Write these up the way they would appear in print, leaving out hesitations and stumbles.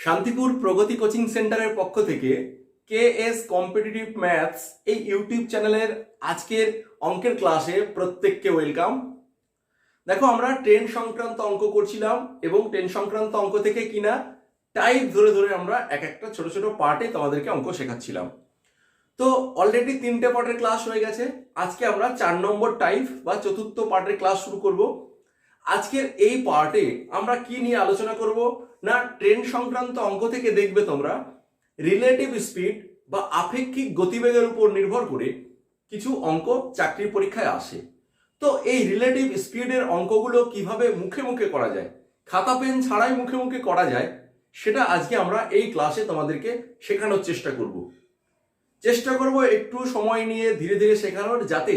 শান্তিপুর প্রগতি coaching সেন্টারের পক্ষ থেকে কেএস কম্পিটিটিভ ম্যাথস এই ইউটিউব চ্যানেলের আজকের অঙ্কের ক্লাসে প্রত্যেককে ওয়েলকাম। দেখো, আমরা 10 সংক্রান্ত অঙ্ক করছিলাম এবং 10 সংক্রান্ত অঙ্ক থেকে কিনা টাইপ ধরে ধরে আমরা এক একটা ছোট ছোট পার্টে তোমাদেরকে অঙ্ক শেখাচ্ছিলাম। তো অলরেডি 3টে পার্টের ক্লাস হয়ে গেছে। আজকে আমরা 4 নম্বর টাইপ বা চতুর্থ পার্টের ক্লাস শুরু করব। আজকের এই পার্টে আমরা কি নিয়ে আলোচনা করব না, ট্রেন সংক্রান্ত অঙ্ক থেকে দেখবে তোমরা রিলেটিভ স্পিড বা আপেক্ষিক গতিবেগের উপর নির্ভর করে কিছু অঙ্ক চাকরির পরীক্ষায় আসে। তো এই রিলেটিভ স্পিডের অঙ্কগুলো কিভাবে মুখে মুখে করা যায়, খাতা পেন ছাড়াই মুখে মুখে করা যায়, সেটা আজকে আমরা এই ক্লাসে তোমাদেরকে শেখানোর চেষ্টা করব একটু সময় নিয়ে ধীরে ধীরে শেখানোর, যাতে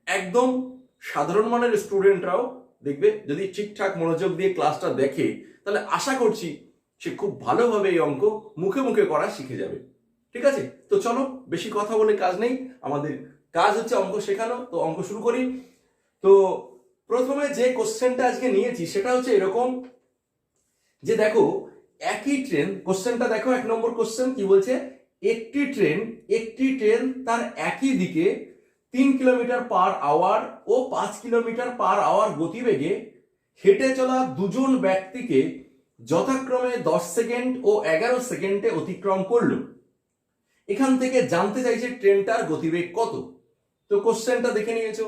একদম সাধারণ মানের স্টুডেন্টরাও দেখবে যদি ঠিকঠাক মনোযোগ দিয়ে ক্লাসটা দেখে, তাহলে আশা করছি সে খুব ভালোভাবে এই অঙ্ক মুখে মুখে করা শিখে যাবে। ঠিক আছে, তো চলো, বেশি কথা বলে কাজ নেই, আমাদের কাজ হচ্ছে অঙ্ক শেখানো। তো অঙ্ক শুরু করি। তো প্রথমে যে কোশ্চেনটা আজকে নিয়েছি সেটা হচ্ছে এরকম যে দেখো, একই ট্রেন, কোশ্চেনটা দেখো, 1 নম্বর কোশ্চেন কি বলছে, একটি ট্রেন তার একই দিকে 3 কিলোমিটার পার আওয়ার ও 5 কিলোমিটার পার আওয়ার গতিবেগে হেঁটে চলা দুজন ব্যক্তিকে যথাক্রমে 10 সেকেন্ড ও 11 সেকেন্ডে অতিক্রম করলো। এখান থেকে জানতে চাইছে ট্রেনটার গতিবেগ কত। তো কোশ্চেনটা দেখে নিয়েছো,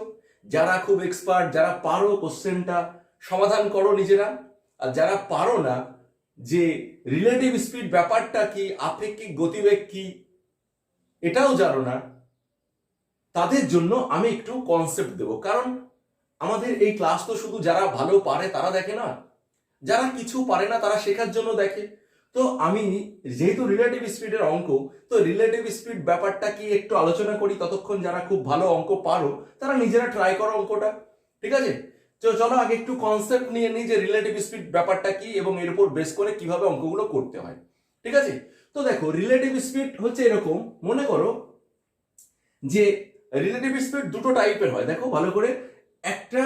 যারা খুব এক্সপার্ট, যারা পারো কোশ্চেনটা সমাধান করো নিজেরা, আর যারা পারো না যে রিলেটিভ স্পিড ব্যাপারটা কি, আপেক্ষিক গতিবেগ কি এটাও জানো না, তাদের জন্য আমি একটু কনসেপ্ট দেব। কারণ আমাদের এই ক্লাস তো শুধু যারা ভালো পারে তারা দেখে না, যারা কিছু পারে না তারা শেখার জন্য দেখে। তো আমি যেহেতু রিলেটিভ স্পিডের অঙ্ক, তো রিলেটিভ স্পিড ব্যাপারটা কি একটু আলোচনা করি, ততক্ষণ যারা খুব ভালো অঙ্ক পারো তারা নিজেরা ট্রাই করো অঙ্কটা। ঠিক আছে, তো চলো আগে একটু কনসেপ্ট নিয়ে নিই যে রিলেটিভ স্পিড ব্যাপারটা কি এবং এর উপর বেস করে কিভাবে অঙ্কগুলো করতে হয়। ঠিক আছে, তো দেখো, রিলেটিভ স্পিড হচ্ছে এরকম, মনে করো যে রিলেটিভ স্পিড দুটো টাইপের হয়। দেখো ভালো করে, একটা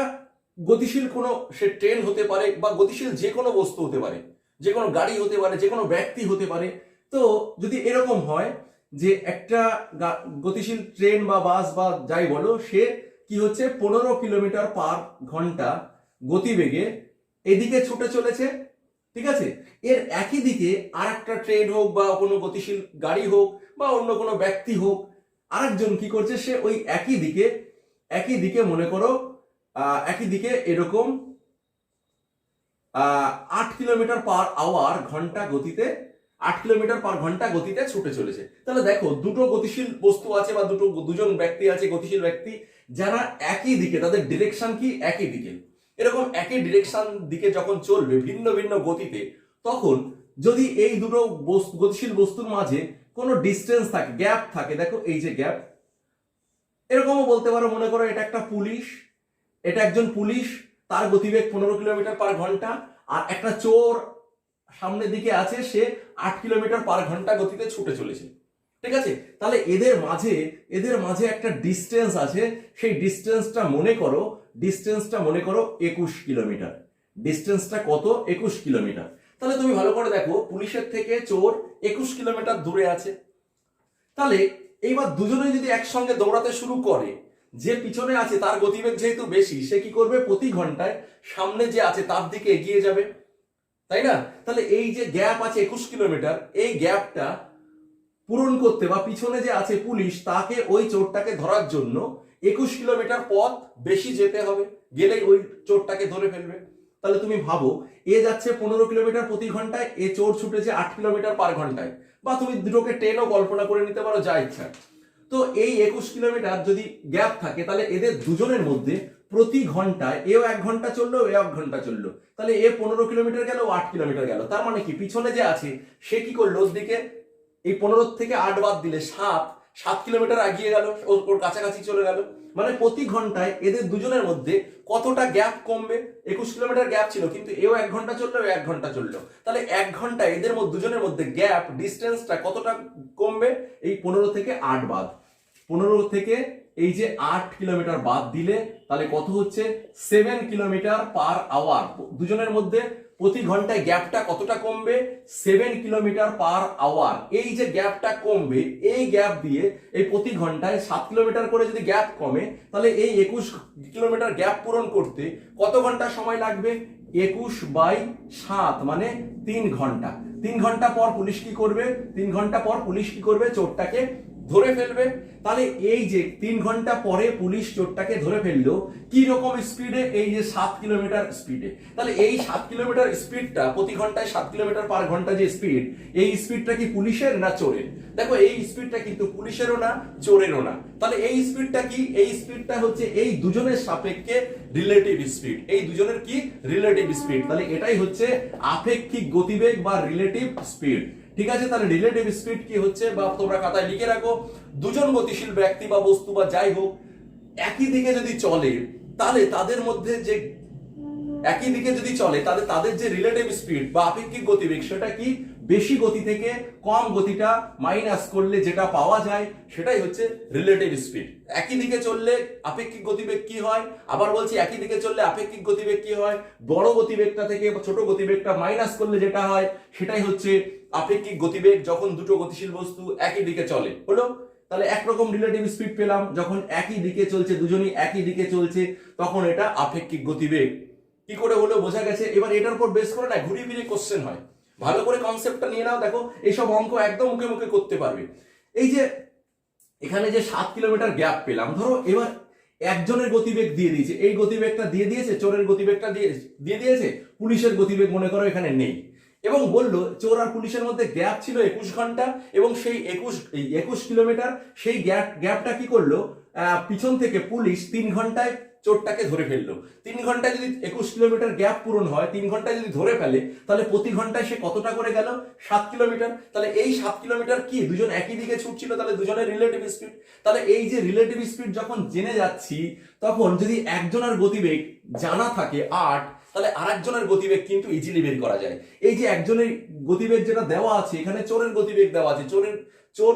গতিশীল কোনো সে ট্রেন হতে পারে, বা গতিশীল যে কোনো বস্তু হতে পারে, যে কোনো গাড়ি হতে পারে, যে কোনো ব্যক্তি হতে পারে। তো যদি এরকম হয় যে একটা গতিশীল ট্রেন বা বাস বা যাই বলো, সে কি হচ্ছে 15 কিলোমিটার পার ঘন্টা গতিবেগে এদিকে ছুটে চলেছে। ঠিক আছে, এর একই দিকে আর একটা ট্রেন হোক বা কোনো গতিশীল গাড়ি হোক বা অন্য কোনো ব্যক্তি হোক, আরেকজন কি করছে, সে ওই একই দিকে মনে করো একই দিকে এরকম 8 কিলোমিটার পার আওয়ার ঘন্টা গতিতে 8 কিলোমিটার পার ঘন্টা গতিতে ছুটে চলেছে। তাহলে দেখো, দুটো গতিশীল বস্তু আছে বা দুজন ব্যক্তি আছে, গতিশীল ব্যক্তি, যারা একই দিকে, তাদের ডিরেকশন কি একই দিকে, এরকম একই ডিরেকশন দিকে যখন চলবে ভিন্ন ভিন্ন গতিতে, তখন যদি এই দুটো গতিশীল বস্তুর মাঝে কোনো ডিস্টেন্স থাকে, গ্যাপ থাকে, দেখো এই যে গ্যাপ, এরকমও বলতে পারো, মনে করো এটা একটা পুলিশ, এটা একজন পুলিশ, তার গতিবেগ 15 কিলোমিটার পার ঘন্টা, আর একটা চোর সামনের দিকে আছে, সে 8 কিলোমিটার পার ঘন্টা গতিতে ছুটে চলেছে। ঠিক আছে, তাহলে এদের মাঝে একটা ডিস্টেন্স আছে, সেই ডিস্টেন্সটা মনে করো 21 কিলোমিটার। ডিস্টেন্সটা কত? 21 কিলোমিটার। তাহলে তুমি ভালো করে দেখো, পুলিশের থেকে চোর 21 কিলোমিটার দূরে আছে। তাহলে এইবার দুজনে যদি একসঙ্গে দৌড়াতে শুরু করে, যে পিছনে আছে তার গতিবেগ যেহেতু বেশি, সে কি করবে, প্রতি ঘন্টায় সামনে যে আছে তার দিকে এগিয়ে যাবে, তাই না? তাহলে এই যে গ্যাপ আছে 21 কিলোমিটার, এই গ্যাপটা পূরণ করতে বা পিছনে যে আছে পুলিশ, তাকে ওই চোরটাকে ধরার জন্য 21 কিলোমিটার পথ বেশি যেতে হবে, গেলেই ওই চোরটাকে ধরে ফেলবে। তাহলে তুমি ভাবো, এ যাচ্ছে 15 কিলোমিটার প্রতি ঘন্টায়, এ চোর ছুটেছে 8 কিলোমিটার পার ঘন্টায়, বা তুমি দুটোকে ট্রেনও কল্পনা করে নিতে পারো, যা ইচ্ছা। তো এই 21 কিলোমিটার যদি গ্যাপ থাকে, তাহলে এদের দুজনের মধ্যে প্রতি ঘন্টায় এও 1 ঘন্টা চললো, এ 1 ঘন্টা চললো, তাহলে এ 15 কিলোমিটার গেল, 8 কিলোমিটার গেল। তার মানে কি, পিছনে যে আছে সে কি করলো, ওর দিকে এই 15 থেকে 8 বাদ দিলে 7 কিলোমিটার এগিয়ে গেল, ওর কাছাকাছি চলে গেল। মানে প্রতি ঘন্টায় এদের দুজনের মধ্যে কতটা গ্যাপ কমবে? 21 কিলোমিটার গ্যাপ ছিল, কিন্তু এও 1 ঘন্টা চললো, 1 ঘন্টা চললো, তাহলে 1 ঘন্টায় এদের দুজনের মধ্যে গ্যাপ, ডিস্টেন্সটা কতটা কমবে? এই 15 থেকে 8 বাদ, 15 থেকে এই যে 8 কিলোমিটার বাদ দিলে তাহলে কত হচ্ছে, 7 কিলোমিটার পার আওয়ার। দুজনের মধ্যে প্রতি ঘন্টায় গ্যাপটা কতটা কমবে, 7 কিলোমিটার পার আওয়ার। এই যে গ্যাপটা কমবে, এই গ্যাপ দিয়ে এই প্রতি ঘন্টায় 7 কিলোমিটার করে যদি গ্যাপ কমে, তাহলে এই 21 কিলোমিটার গ্যাপ পূরণ করতে কত ঘন্টা সময় লাগবে, 21/7 মানে 3 ঘন্টা। 3 ঘন্টা পর পুলিশ কি করবে, 3 ঘন্টা পর পুলিশ কি করবে, চোরটাকে ধরে ফেলবে। তাহলে এই যে 3 ঘন্টা পরে পুলিশ চোরটাকে ধরে ফেললো কি রকম স্পিডে, এই যে 7 কিলোমিটার স্পিডে। তাহলে এই 7 কিলোমিটার স্পিডটা, প্রতি ঘন্টায় 7 কিলোমিটার পার ঘন্টা যে স্পিড, এই স্পিডটা কি পুলিশের না চোরের? দেখো এই স্পিডটা কিন্তু পুলিশেরও না চোরেরও না। তাহলে এই স্পিডটা কি, এই স্পিডটা হচ্ছে এই দুজনের সাপেক্ষে রিলেটিভ স্পিড। এই দুজনের কি রিলেটিভ স্পিড। তাহলে এটাই হচ্ছে আপেক্ষিক গতিবেগ বা রিলেটিভ স্পিড। ঠিক আছে, তাহলে রিলেটিভ স্পিড কি হচ্ছে, বা তোমরা খাতায় লিখে রাখো, দুজন গতিশীল ব্যক্তি বা বস্তু বা যাই হোক একই দিকে যদি চলে, তাহলে তাদের মধ্যে যে একই দিকে যদি চলে, তাহলে তাদের যে রিলেটিভ স্পিড বা আপেক্ষিক গতিবেগ, সেটা কি বেশি গতি থেকে কম গতিটা মাইনাস করলে যেটা পাওয়া যায় সেটাই হচ্ছে রিলেটিভ স্পিড। একই দিকে চললে আপেক্ষিক গতিবেগ কি হয়, আবার বলছি একই দিকে চললে আপেক্ষিক গতিবেগ কি হয়, বড় গতিবেগটা থেকে ছোট গতিবেগটা মাইনাস করলে যেটা হয় সেটাই হচ্ছে আপেক্ষিক গতিবেগ, যখন দুটো গতিশীল বস্তু একই দিকে চলে। হলো, তাহলে একরকম রিলেটিভ স্পিড পেলাম, যখন একই দিকে চলছে, দুজনই একই দিকে চলছে, তখন এটা আপেক্ষিক গতিবেগ। কি করে হলো বোঝা গেছে। এবার এটার উপর বেস করে না ঘুরিয়ে ফিরিয়ে কোশ্চেন হয়, ভালো করে কনসেপ্টটা নিয়ে নাও। দেখো এইসব অঙ্ক একদম মুখে মুখে করতে পারবে। এই যে এখানে যে 7 কিলোমিটার গ্যাপ পেলাম, ধরো এবার একজনের গতিবেগ দিয়ে দিয়েছে, এই গতিবেগটা দিয়ে দিয়েছে, চোরের গতিবেগটা দিয়ে দিয়েছে, পুলিশের গতিবেগ মনে করো এখানে নেই, এবং বললো চোর আর পুলিশের মধ্যে গ্যাপ ছিল 21 ঘন্টা, এবং সেই 21 কিলোমিটার, সেই গ্যাপটা কি করলো, পিছন থেকে পুলিশ 3 ঘন্টায় চোরটাকে ধরে ফেললো। 3 ঘন্টায় যদি 21 কিলোমিটার গ্যাপ পূরণ হয়, 3 ঘন্টায় যদি ধরে ফেলে, তাহলে প্রতি ঘন্টায় সে কতটা করে গেল, 7 কিলোমিটার। তাহলে এই 7 কিলোমিটার কি দুজন একই দিকে ছুটছিল, তাহলে দুজনের রিলেটিভ স্পিড। তাহলে এই যে রিলেটিভ স্পিড যখন জেনে যাচ্ছি, তখন যদি একজনের গতিবেগ জানা থাকে 8, তাহলে আরেকজনের গতিবেগ কিন্তু ইজিলি বের করা যায়। এই যে একজনের গতিবেগ যেটা দেওয়া আছে, এখানে চোরের গতিবেগ দেওয়া আছে, চোর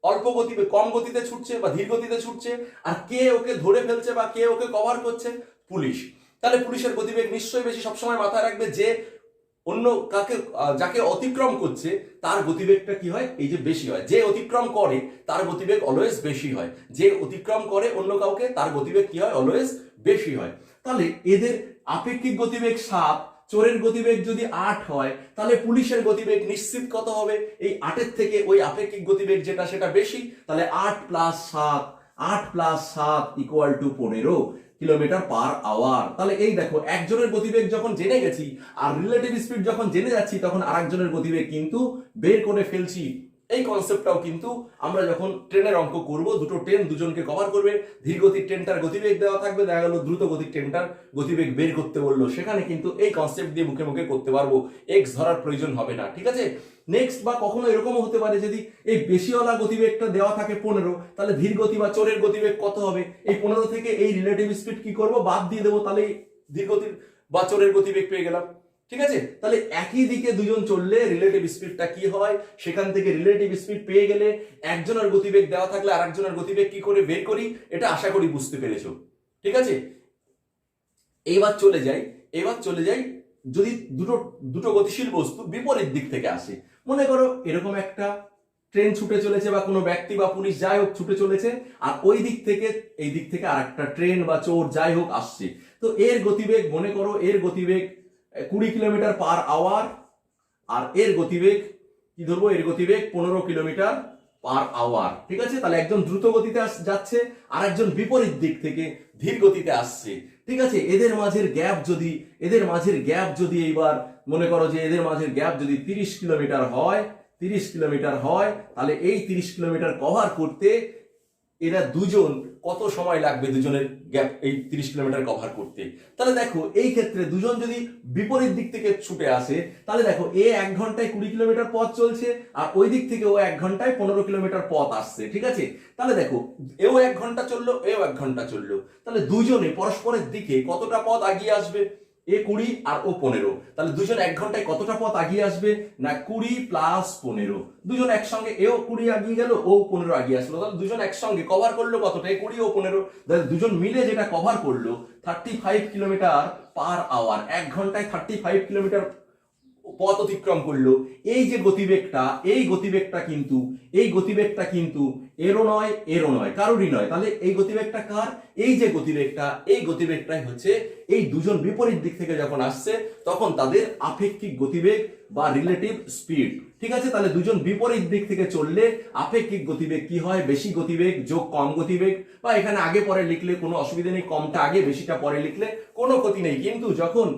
অল্প গতিতে, কম গতিতে ছুটছে বা ধীর গতিতে ছুটছে, আর কে ওকে ধরে ফেলছে বা কে ওকে কভার করছে, পুলিশ। তাহলে পুলিশের গতিবেগ নিশ্চয়ই বেশি। সবসময় মাথায় রাখবে যে অন্য যাকে অতিক্রম করছে তার গতিবেগটা কি হয়, এই যে বেশি হয়। যে অতিক্রম করে তার গতিবেগ অলওয়েজ বেশি হয়, যে অতিক্রম করে অন্য কাউকে তার গতিবেগ কি হয়, অলওয়েজ বেশি হয়। তাহলে এদের আপেক্ষিক গতিবেগ 7, চোরের গতিবেগ যদি 8 হয়, তাহলে পুলিশের গতিবেগ নিশ্চিত কত হবে, এই 8-এর থেকে ওই আপেক্ষিক গতিবেগ যেটা সেটা বেশি। তাহলে 8 + 7 = 15 কিলোমিটার পার আওয়ার। তাহলে এই দেখো একজনের গতিবেগ যখন জেনে গেছি আর রিলেটিভ স্পিড যখন জেনে যাচ্ছি, তখন আরেকজনের গতিবেগ কিন্তু বের করে ফেলছি। এই কনসেপ্টটাও কিন্তু আমরা যখন ট্রেনের অঙ্ক করব, দুটো ট্রেন দুজনকে কভার করবে, ধীর গতির ট্রেনটার গতিবেগ দেওয়া থাকবে, দেখা গেল দ্রুত গতির ট্রেনটার গতিবেগ বের করতে বললো, সেখানে কিন্তু এই কনসেপ্ট দিয়ে মুখে মুখে করতে পারবো, এক্স ধরার প্রয়োজন হবে না। ঠিক আছে, নেক্সট বা কখনো এরকমও হতে পারে যদি এই বেশিওয়ালা গতিবেগটা দেওয়া থাকে 15, তাহলে ধীর গতি বা চোরের গতিবেগ কত হবে, এই 15 থেকে এই রিলেটিভ স্পিড কি করব, বাদ দিয়ে দেবো, তাহলে ধীর গতির বা চোরের গতিবেগ পেয়ে গেলাম। ঠিক আছে, তাহলে একই দিকে দুজন চললে রিলেটিভ স্পিডটা কি হয়, সেখান থেকে রিলেটিভ স্পিড পেয়ে গেলে একজনের গতিবেগ দেওয়া থাকলে আরেকজনের গতিবেগ কি করে বের করি, এটা আশা করি বুঝতে পেরেছো। ঠিক আছে, এবার চলে যাই যদি দুটো গতিশীল বস্তু বিপরীত দিক থেকে আসে। মনে করো এরকম একটা ট্রেন ছুটে চলেছে, বা কোনো ব্যক্তি বা পুলিশ যাই হোক ছুটে চলেছে, আর ওই দিক থেকে এই দিক থেকে আরেকটা ট্রেন বা চোর যাই হোক আসছে। তো এর গতিবেগ মনে করো, এর গতিবেগ 20 কিলোমিটার পার আওয়ার, আর এর গতিবেগ কি ধরবো, এর গতিবেগ 15 কিলোমিটার পার আওয়ার। ঠিক আছে, তাহলে একজন দ্রুত গতিতে যাচ্ছে আর একজন বিপরীত দিক থেকে ধীর গতিতে আসছে। ঠিক আছে, এদের মাঝের গ্যাপ যদি এইবার মনে করো যে এদের মাঝের গ্যাপ যদি 30 কিলোমিটার হয়, তাহলে এই 30 কিলোমিটার কভার করতে এরা দুজন কত সময় লাগবে, দুজনের গ্যাপ এই 30 কিলোমিটার কভার করতে। তাহলে দেখো এই ক্ষেত্রে দুজন যদি বিপরীত দিক থেকে ছুটে আসে, তাহলে দেখো এ 1 ঘন্টায় 20 কিলোমিটার পথ চলছে, আর ওই দিক থেকে ও 1 ঘন্টায় 15 কিলোমিটার পথ আসছে। ঠিক আছে, তাহলে দেখো এও 1 ঘন্টা চললো, এও 1 ঘন্টা চললো, তাহলে দুজনে পরস্পরের দিকে কতটা পথ আগিয়ে আসবে, এ 20 আর ও 15, তাহলে দুজন 1 ঘন্টায় কতটা পথ আগিয়ে আসবে না 20 প্লাস 15, দুজন একসঙ্গে, এও 20 আগিয়ে গেল ও 15 আগিয়ে আসলো, তাহলে দুজন একসঙ্গে কভার করলো কতটা, 20 ও 15, তাহলে দুজন মিলে যেটা কভার করলো 35 কিলোমিটার পার আওয়ার, 1 ঘন্টায় 35 কিলোমিটার পথ অতিক্রম করলো। এই যে গতিবেগটা, এই গতিবেগটা কিন্তু এরও নয় কারোরই নয়, তাহলে এই গতিবেগটা কার, এই যে গতিবেগটাই হচ্ছে এই দুজন বিপরীত দিক থেকে যখন আসছে তখন তাদের আপেক্ষিক গতিবেগ বা রিলেটিভ স্পিড। ঠিক আছে, তাহলে দুজন বিপরীত দিক থেকে চললে আপেক্ষিক গতিবেগ কি হয়, বেশি গতিবেগ যোগ কম গতিবেগ, বা এখানে আগে পরে লিখলে কোনো অসুবিধা নেই, কমটা আগে বেশিটা পরে লিখলে কোনো ক্ষতি নেই, কিন্তু যখন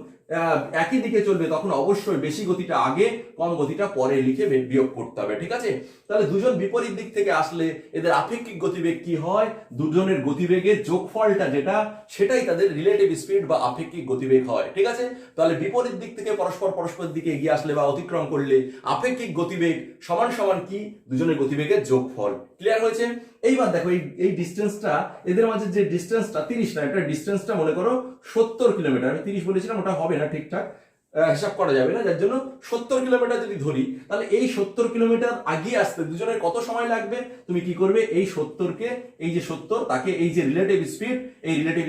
একই দিকে চলবে তখন অবশ্যই বেশি গতিটা আগে কম গতিটা পরে লিখে বিয়োগ করতে হবে। ঠিক আছে, তাহলে দুজন বিপরীত দিক থেকে আসলে এদের আপেক্ষিক গতিবেগ কি হয়, দুজনের গতিবেগের যোগফলটা যেটা, সেটাই তাদের রিলেটিভ স্পিড বা আপেক্ষিক গতিবেগ হয়। ঠিক আছে, তাহলে বিপরীত দিক থেকে পরস্পর দিকে এগিয়ে আসলে বা অতিক্রম করলে আপেক্ষিক গতিবেগ সমান সমান কি, দুজনের গতিবেগের যোগফল। ক্লিয়ার হয়েছে? এইবার দেখো এই ডিস্টেন্সটা, এদের মাঝে যে ডিস্টেন্সটা 30 না, এটা ডিস্টেন্সটা মনে করো 70 কিলোমিটার, আমি 30 বলেছিলাম, ওটা হবে না, ঠিকঠাক হিসাব করা যাবে না, যার জন্য 70 কিলোমিটার যদি ধরি, তাহলে এই 70 কিলোমিটার আগিয়ে আসতে দুজনের কত সময় লাগবে, তুমি কি করবে, এই 70কে, এই যে 70 তাকে এই যে রিলেটিভ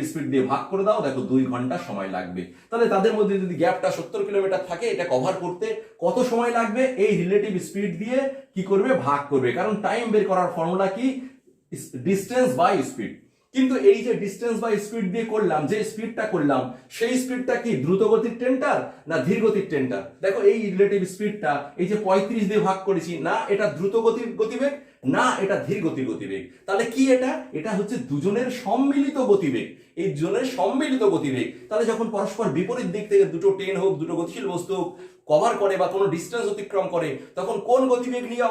স্পিড দিয়ে ভাগ করে দাও, দেখো 2 ঘন্টা সময় লাগবে। তাহলে তাদের মধ্যে যদি গ্যাপটা 70 কিলোমিটার থাকে, এটা কভার করতে কত সময় লাগবে, এই রিলেটিভ স্পিড দিয়ে কি করবে, ভাগ করবে, কারণ টাইম বের করার ফর্মুলা কি, ডিস্টেন্স বাই স্পিড। কিন্তু এই যে ডিস্টেন্স বাই স্পিড দিয়ে করলাম, যে স্পিডটা করলাম সেই স্পিডটা কি দ্রুত গতির ট্রেনটার না ধীর গতির ট্রেনটার, দেখো এই রিলেটিভ স্পিডটা এই যে 35 দিয়ে ভাগ করেছি, না এটা দ্রুত গতির গতিবেগ, না এটা ধীর গতির গতিবেগ, তাহলে কি এটা হচ্ছে দুজনের সম্মিলিত গতিবেগ, এই দুজনের সম্মিলিত গতিবেগ। তাহলে যখন পরস্পর বিপরীত দিক থেকে দুটো ট্রেন হোক, দুটো গতিশীল বস্তু হোক, কভার করে বা কোনো ডিস্টেন্স অতিক্রম করে, তখন কোন গতিবেগ নিয়ে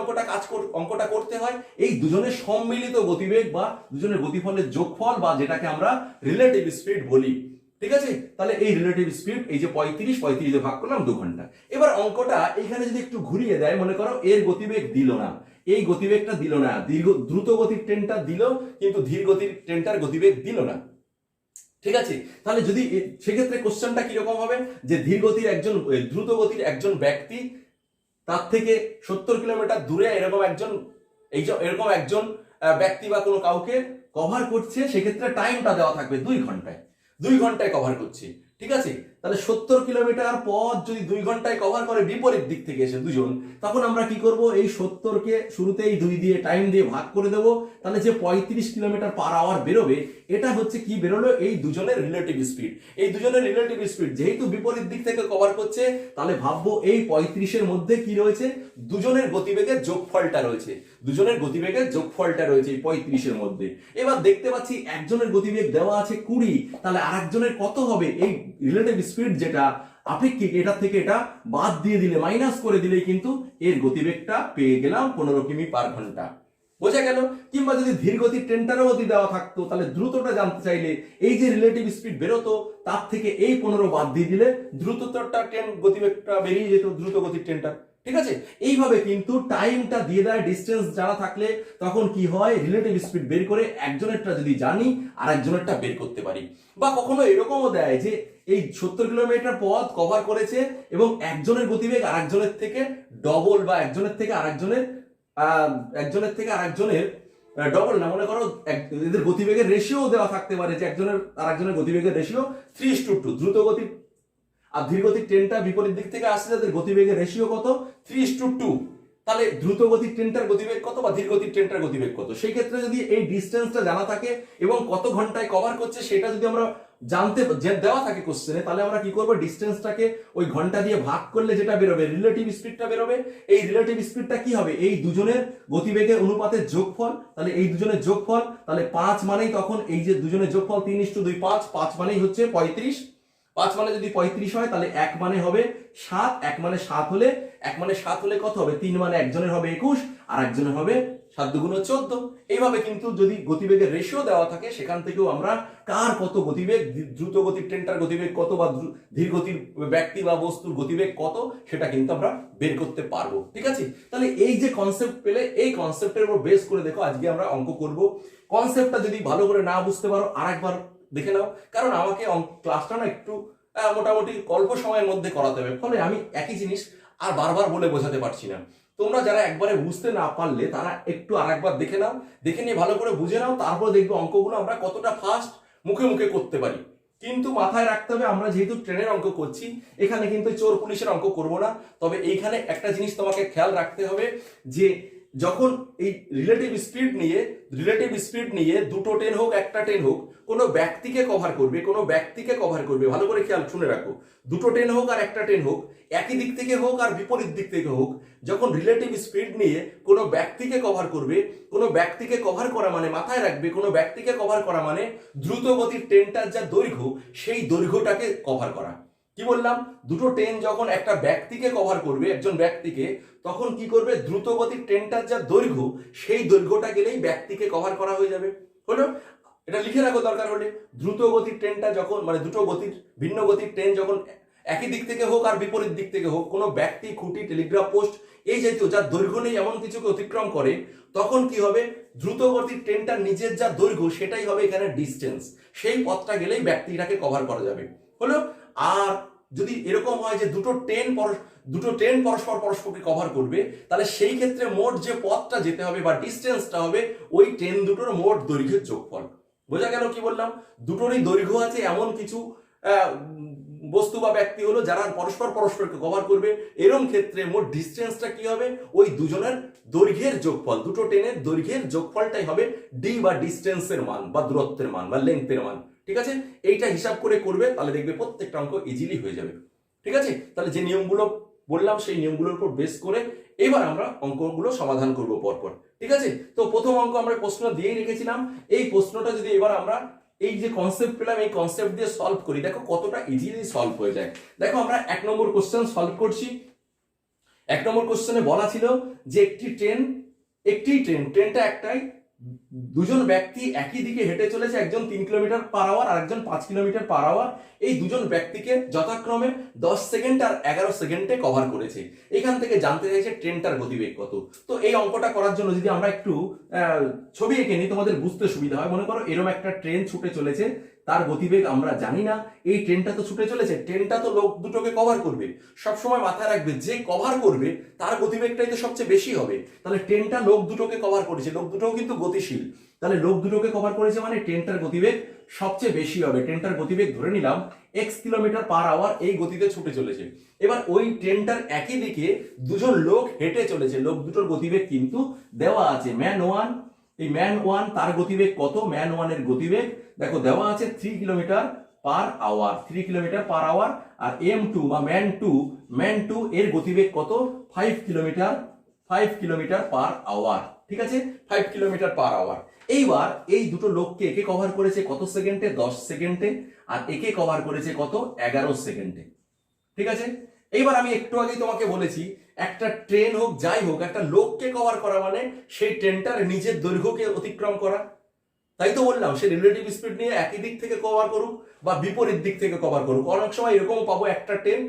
অঙ্কটা করতে হয়, এই দুজনের সম্মিলিত গতিবেগ বা দুজনের গতিফলের যোগফল, বা যেটাকে আমরা রিলেটিভ স্পিড বলি। ঠিক আছে, তাহলে এই রিলেটিভ স্পিড, এই যে 35 দিয়ে ভাগ করলাম 2 ঘন্টা। এবার অঙ্কটা এখানে যদি একটু ঘুরিয়ে দেয়, মনে করো এর গতিবেগ দিল না, এই গতিবেগটা দিল না, দ্রুত গতির ট্রেনটা দিল কিন্তু ধীর গতির ট্রেনটার গতিবেগ দিল না। ঠিক আছে, তাহলে যদি সেক্ষেত্রে কোশ্চেনটা কিরকম হবে, যে দ্রুত গতির একজন ব্যক্তি তার থেকে 70 কিলোমিটার দূরে এরকম একজন ব্যক্তি বা কোনো কাউকে কভার করছে, সেক্ষেত্রে টাইমটা দেওয়া থাকবে 2 ঘন্টায় কভার করছে। ঠিক আছে, তাহলে 70 কিলোমিটার পথ যদি 2 ঘন্টায় কভার করে বিপরীত দিক থেকে এসে দুজন, তখন আমরা কি করব, এই 70কে শুরুতেই 2 দিয়ে টাইম দিয়ে ভাগ করে দেব, তাহলে যে 35 কিলোমিটার পার আওয়ার বেরোবে, এটা হচ্ছে কি বেরোলো, এই দুজনের রিলেটিভ স্পিড। এই দুজনের রিলেটিভ স্পিড যেহেতু বিপরীত দিক থেকে কভার করছে, তাহলে ভাববো এই 35-এর মধ্যে কি রয়েছে, দুজনের গতিবেগের যোগফলটা রয়েছে, এই 35-এর মধ্যে। এবার দেখতে পাচ্ছি একজনের গতিবেগ দেওয়া আছে 20, তাহলে আরেকজনের কত হবে, এই রিলেটিভ স্পিড যেটা আপেক্ষিক, এটা থেকে এটা বাদ দিয়ে দিলে, মাইনাস করে দিলেই কিন্তু এর গতিবেগটা পেয়ে গেলাম 15 কিমি পার ঘন্টা। বোঝা গেল? কিংবা যদি ধীর গতির ট্রেনটারও গতি দেওয়া থাকতো, তাহলে দ্রুতটা জানতে চাইলে এই যে রিলেটিভ স্পিড বেরোতো তার থেকে এই 15 বাদ দিয়ে দিলে দ্রুততরটা ট্রেন গতিবেগটা বেরিয়ে যেত, দ্রুত গতির ট্রেনটা। ঠিক আছে, এইভাবে কিন্তু টাইমটা দিয়ে দেয়, ডিস্টেন্স জানা থাকলে তখন কি হয়, রিলেটিভ স্পিড বের করে একজনেরটা যদি জানি আর একজনেরটা বের করতে পারি। বা কখনো এরকমও দেয় যে এই 70 কিলোমিটার পথ কভার করেছে এবং একজনের গতিবেগ আরেকজনের থেকে ডবল, বা একজনের থেকে আরেকজনের ডবল না, মনে করো এদের গতিবেগের রেশিও দেওয়া থাকতে পারে, যে একজনের আরেকজনের গতিবেগের রেশিও 3:2, দ্রুত গতি আর ধীর গতির ট্রেনটা বিপরীত দিক থেকে আসছে, যাদের গতিবেগের রেশিও কত, 3:2। তাহলে দ্রুত গতির ট্রেনটার গতিবেগ কত বা ধীর গতির ট্রেনটার গতিবেগ কত, সেই ক্ষেত্রে যদি এই ডিস্টেন্সটা জানা থাকে এবং কত ঘন্টায় কভার করছে সেটা যদি আমরা জানতে দেওয়া থাকে কোশ্চেনে, তাহলে আমরা কি করব, ডিস্টেন্সটাকে ওই ঘন্টা দিয়ে ভাগ করলে যেটা বেরোবে, রিলেটিভ স্পিডটা বেরোবে। এই রিলেটিভ স্পিডটা কি হবে, এই দুজনের গতিবেগের অনুপাতের যোগফল, তাহলে এই দুজনের যোগফল, তাহলে 5 মানেই তখন এই যে দুজনের যোগফল 3:2, 5 মানেই হচ্ছে 35। 5 মানে যদি 35 হয়, তাহলে 1 মানে হবে 7, 1 মানে 7 হলে কত হবে, 3 মানে একজনের হবে 21 আর একজনের হবে 7 দুগুণ 14। এইভাবে কিন্তু যদি গতিবেগের রেশিও দেওয়া থাকে, সেখান থেকেও আমরা কার কত গতিবেগ, দ্রুত গতির ট্রেনটার গতিবেগ কত বা ধীর গতির ব্যক্তি বা বস্তুর গতিবেগ কত, সেটা কিন্তু আমরা বের করতে পারবো। ঠিক আছে, তাহলে এই যে কনসেপ্ট পেলে, এই কনসেপ্টের উপর বেস করে দেখো আজকে আমরা অঙ্ক করব। কনসেপ্টটা যদি ভালো করে না বুঝতে পারো আরেকবার দেখে নাও, কারণ আমাকে ক্লাসটা না একটু মোটামুটি অল্প সময়ের মধ্যে করাতে হবে। ফলে আমি একই জিনিস আর বারবার বলে বোঝাতে পারছি না। তোমরা যারা একবারে বুঝতে না পারলে তারা একটু আরেকবার দেখে নাও, দেখে নিয়ে ভালো করে বুঝে নাও, তারপর দেখবে অঙ্কগুলো আমরা কতটা ফাস্ট মুখে মুখে করতে পারি। কিন্তু মাথায় রাখতে হবে আমরা যেহেতু ট্রেনের অঙ্ক করছি, এখানে কিন্তু চোর পুলিশের অঙ্ক করব না। তবে এইখানে একটা জিনিস তোমাকে খেয়াল রাখতে হবে যে যখন এই রিলেটিভ স্পিড নিয়ে দুটো ট্রেন হোক একটা ট্রেন হোক কোনো ব্যক্তিকে কভার করবে, ভালো করে খেয়াল শুনে রাখো, দুটো ট্রেন হোক আর একটা ট্রেন হোক, একই দিক থেকে হোক আর বিপরীত দিক থেকে হোক, যখন রিলেটিভ স্পিড নিয়ে কোনো ব্যক্তিকে কভার করবে, কোনো ব্যক্তিকে কভার করা মানে মাথায় রাখবে কোনো ব্যক্তিকে কভার করা মানে দ্রুত গতির ট্রেনটার যা দৈর্ঘ্য সেই দৈর্ঘ্যটাকে কভার করা। কি বললাম, দুটো ট্রেন যখন একটা ব্যক্তিকে কভার করবে, একজন ব্যক্তিকে, তখন কি করবে, দ্রুত গতির ট্রেনটার যা দৈর্ঘ্য সেই দৈর্ঘ্যটা গেলেই ব্যক্তিকে কভার করা হয়ে যাবে। হলো, এটা লিখে রাখো দরকার হলে। দ্রুত গতির ট্রেনটা যখন মানে দুটো গতির ভিন্ন গতির ট্রেন যখন একই দিক থেকে হোক আর বিপরীত দিক থেকে হোক, কোনো ব্যক্তি, খুঁটি, টেলিগ্রাফ পোস্ট এই জাতীয় যার দৈর্ঘ্য নেই এমন কিছুকে অতিক্রম করে, তখন কি হবে, দ্রুত গতির ট্রেনটার নিজের যা দৈর্ঘ্য সেটাই হবে এখানে ডিস্টেন্স, সেই পথটা গেলেই ব্যক্তিটাকে কভার করা যাবে। হলো, আর যদি এরকম হয় যে দুটো ট্রেন পরস্পরকে কভার করবে, তাহলে সেই ক্ষেত্রে মোট যে পথটা যেতে হবে বা ডিস্টেন্সটা হবে ওই ট্রেন দুটোর মোট দৈর্ঘ্যের যোগফল। বোঝা গেল কি বললাম? দুটোরই দৈর্ঘ্য আছে এমন কিছু বস্তু বা ব্যক্তি হলো যারা পরস্পরকে কভার করবে, এরকম ক্ষেত্রে মোট ডিস্টেন্সটা কি হবে, ওই দুজনের দৈর্ঘ্যের যোগফল, দুটো ট্রেনের দৈর্ঘ্যের যোগফলটাই হবে ডি বা ডিস্টেন্সের মান বা দূরত্বের মান বা লেন্থের মান। ঠিক আছে, এইটা হিসাব করে করবে, তাহলে দেখবে প্রত্যেকটা অঙ্ক ইজিলি হয়ে যাবে। ঠিক আছে, তাহলে যে নিয়মগুলো বললাম সেই নিয়মগুলোর উপর বেস করে এবার আমরা অঙ্কগুলো সমাধান করব পরপর। ঠিক আছে, তো প্রথম অঙ্ক আমরা প্রশ্ন দিয়েই রেখেছিলাম, এই প্রশ্নটা যদি এবার আমরা এই যে কনসেপ্ট পেলাম এই কনসেপ্ট দিয়ে সলভ করি, দেখো কতটা ইজিলি সলভ হয়ে যায়। দেখো আমরা 1 নম্বর কোশ্চেন সলভ করছি। 1 নম্বর কোশ্চেনে বলা ছিল যে ট্রেনটা একটাই, দুজন ব্যক্তি একই দিকে হেঁটে চলেছে, একজন 3 কিলোমিটার পার আওয়ার আর একজন 5 কিলোমিটার পার আওয়ার। এই দুজন ব্যক্তিকে যথাক্রমে 10 সেকেন্ড আর 11 সেকেন্ডে কভার করেছে। এখান থেকে জানতে চাইছে ট্রেনটার গতিবেগ কত। তো এই অঙ্কটা করার জন্য যদি আমরা একটু ছবি এঁকে নিই তোমাদের বুঝতে সুবিধা হয়। মনে করো এরকম একটা ট্রেন ছুটে চলেছে, তার গতিবেগ আমরা জানি না, এই ট্রেনটা তো ছুটে চলেছে, ট্রেনটা তো লোক দুটোকে কভার করবে। সবসময় মাথায় রাখবে যে কভার করবে তার গতিবেগটাই তো সবচেয়ে বেশি হবে। তাহলে ট্রেনটা লোক দুটোকে কভার করেছে, লোক দুটোও কিন্তু গতিশীল, তাহলে লোক দুটোকে কভার করেছে মানে ট্রেনটার গতিবেগ সবচেয়ে বেশি হবে। ট্রেনটার গতিবেগ ধরে নিলাম x কিলোমিটার পার আওয়ার এই গতিতে ছুটে চলেছে। এবার ওই ট্রেনটার একই দিকে দুজন লোক হেঁটে চলেছে, লোক দুটোর গতিবেগ কিন্তু দেওয়া আছে। ম্যান ওয়ান তার গতিবেগ কত, ম্যান ওয়ানের গতিবেগ দেখো দেওয়া আছে 3 kilometre per hour, 3 kilometre per hour. আর M2 বা ম্যান টু এর গতিবেগ কত, 5 কিলোমিটার পার আওয়ার। ঠিক আছে, 5 কিলোমিটার পার আওয়ার। এইবার এই দুটো লোককে একে কভার করেছে কত সেকেন্ডে, 10 সেকেন্ডে, আর একে কভার করেছে কত, 11 সেকেন্ডে। ঠিক আছে, এইবার আমি একটু আগেই তোমাকে বলেছি একটা ট্রেন হোক যাই হোক, একটা লোককে কভার করা মানে সেই ট্রেনটার নিজের দৈর্ঘ্যকে অতিক্রম করা। তাই তো বললাম সে রিলেটিভ স্পিড নিয়ে একই দিক থেকে কভার করুক বা বিপরীত দিক থেকে কভার করুক। অনেক সময় এরকম পাবো একটা ট্রেন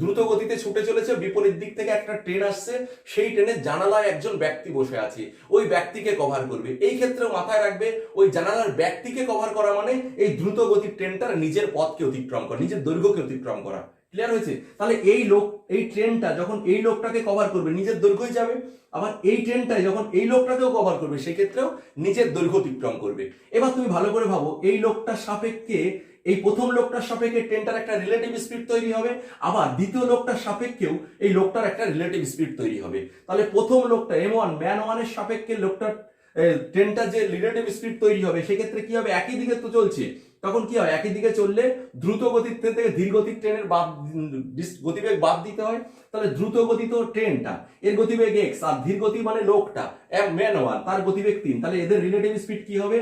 দ্রুত গতিতে ছুটে চলেছে, বিপরীত দিক থেকে একটা ট্রেন আসছে, সেই ট্রেনের জানালায় একজন ব্যক্তি বসে আছে, ওই ব্যক্তিকে কভার করবে। এই ক্ষেত্রে মাথায় রাখবে ওই জানালার ব্যক্তিকে কভার করা মানে এই দ্রুত গতির ট্রেনটার নিজের পথকে অতিক্রম করা, নিজের দৈর্ঘ্যকে অতিক্রম করা। ক্লিয়ার হয়েছে? তাহলে এই ট্রেনটা যখন এই লোকটাকে কভার করবে নিজের দৈর্ঘ্যই যাবে, আবার এই ট্রেনটাই যখন এই লোকটাকেও কভার করবে সেক্ষেত্রেও নিজের দৈর্ঘ্য অতিক্রম করবে। এবার তুমি ভালো করে ভাবো, এই লোকটার সাপেক্ষে এই প্রথম লোকটার সাপেক্ষে ট্রেনটার একটা রিলেটিভ স্পিড তৈরি হবে, আবার দ্বিতীয় লোকটার সাপেক্ষেও এই লোকটার একটা রিলেটিভ স্পিড তৈরি হবে। তাহলে প্রথম লোকটা ম্যান ওয়ানের সাপেক্ষে লোকটার ট্রেনটার যে রিলেটিভ স্পিড তৈরি হবে সেক্ষেত্রে কি হবে, একই দিকে তো চলছে, তখন কি হয়, একই দিকে চললে দ্রুত গতির ট্রেন থেকে ধীর গতির ট্রেনের গতিবেগ বাদ দিতে হয়। তাহলে দ্রুত গতি তো ট্রেনটা, এর গতিবেগ x, আর ধীর গতি মানে লোকটা ম্যান ওয়ান তার গতিবেগ 3, তাহলে এদের রিলেটিভ স্পিড কি হবে,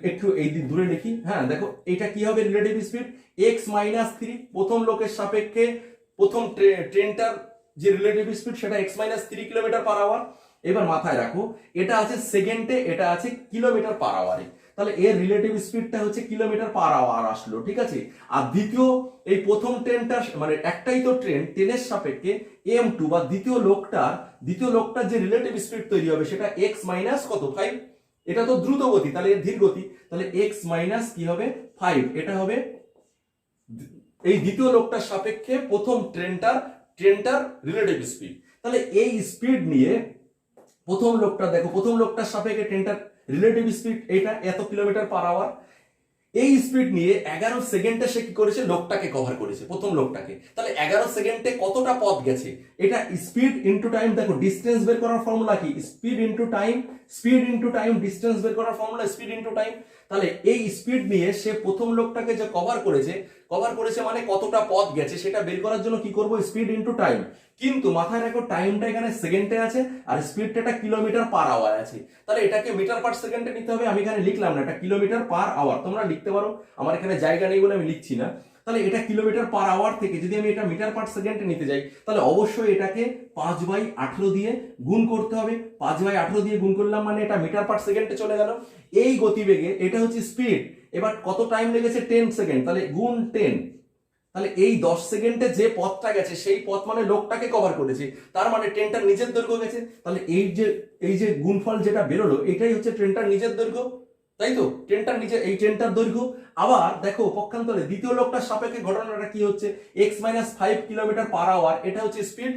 একটু এই দিক দূরে লিখি। হ্যাঁ দেখো এটা কি হবে, রিলেটিভ স্পিড x - 3। প্রথম লোকের সাপেক্ষে প্রথম ট্রেনটার যে রিলেটিভ স্পিড সেটা x - 3 কিলোমিটার পার আওয়ার। এবার মাথায় রাখো এটা আছে সেকেন্ডে, এটা আছে কিলোমিটার পার আওয়ারে, তাহলে এর রিলেটিভ স্পিডটা হচ্ছে কিলোমিটার পার আওয়ার আসলো। ঠিক আছে, আর দ্বিতীয় এই প্রথম ট্রেনটা মানে একটাই তো ট্রেনের সাপেক্ষে M2 বা দ্বিতীয় লোকটার যে রিলেটিভ স্পিড তৈরি হবে সেটা x - কত 5, এটা তো দ্রুত গতি, তাহলে এর ধীর গতি, তাহলে x মাইনাস কি হবে 5, এটা হবে এই দ্বিতীয় লোকটার সাপেক্ষে প্রথম ট্রেনটার রিলেটিভ স্পিড। তাহলে এই স্পিড নিয়ে প্রথম লোকটা দেখো, প্রথম লোকটার সাপেক্ষে ট্রেনটার রিলেটিভ স্পিড এটা এত কিলোমিটার পার আওয়ার। এই স্পিড নিয়ে 11 সেকেন্ডে সে কি করেছে, লোকটাকে কভার করেছে, প্রথম লোকটাকে। তাহলে 11 সেকেন্ডে কতটা পথ গেছে, এটা স্পিড ইনটু টাইম। দেখো ডিসটেন্স বের করার ফর্মুলা কি, স্পিড ইনটু টাইম, ডিসটেন্স বের করার ফর্মুলা স্পিড ইনটু টাইম। তাহলে এই স্পিড নিয়ে সে প্রথম লোকটাকে যে কভার করেছে মানে কতটা পথ গেছে সেটা বের করার জন্য কি করব, স্পিড ইনটু টাইম। কিন্তু মাথায় রাখো টাইমটা এখানে সেকেন্ডে আছে আর স্পিডটা এটা কিলোমিটার পার আওয়ার আছে। তাহলে এটাকে মিটার পার সেকেন্ডে নিতে হবে। আমি এখানে লিখলাম না, এটা কিলোমিটার পার আওয়ার, তোমরা লিখতে পারো, আমার এখানে জায়গা নেই বলে আমি লিখছি না। তাহলে এটা কিলোমিটার পার আওয়ার থেকে যদি আমি এটা মিটার পার সেকেন্ডে নিতে যাই, তাহলে অবশ্যই এটাকে 5/18 দিয়ে গুণ করতে হবে। 5/18 দিয়ে গুণ করলাম মানে এটা মিটার পার সেকেন্ডে চলে গেল। এই গতিবেগে এটা হচ্ছে স্পিড। এবার কত টাইম লেগেছে, 10 সেকেন্ড, তাহলে গুণ 10। তাহলে এই 10 সেকেন্ডে যে পথটা গেছে সেই পথ মানে লোকটাকে কভার করেছে, তার মানে ট্রেনটার নিজের দৈর্ঘ্য গেছে। তাহলে এই যে গুণফল যেটা বেরোলো এটাই হচ্ছে ট্রেনটার নিজের দৈর্ঘ্য, তাই তো? ট্রেনটার দৈর্ঘ্য। আবার দেখো পক্ষান্তরে দ্বিতীয় লোকটার সাপেক্ষে ঘটনাটা কি হচ্ছে, x minus 5 kilometre per hour, এটা হচ্ছে স্পিড।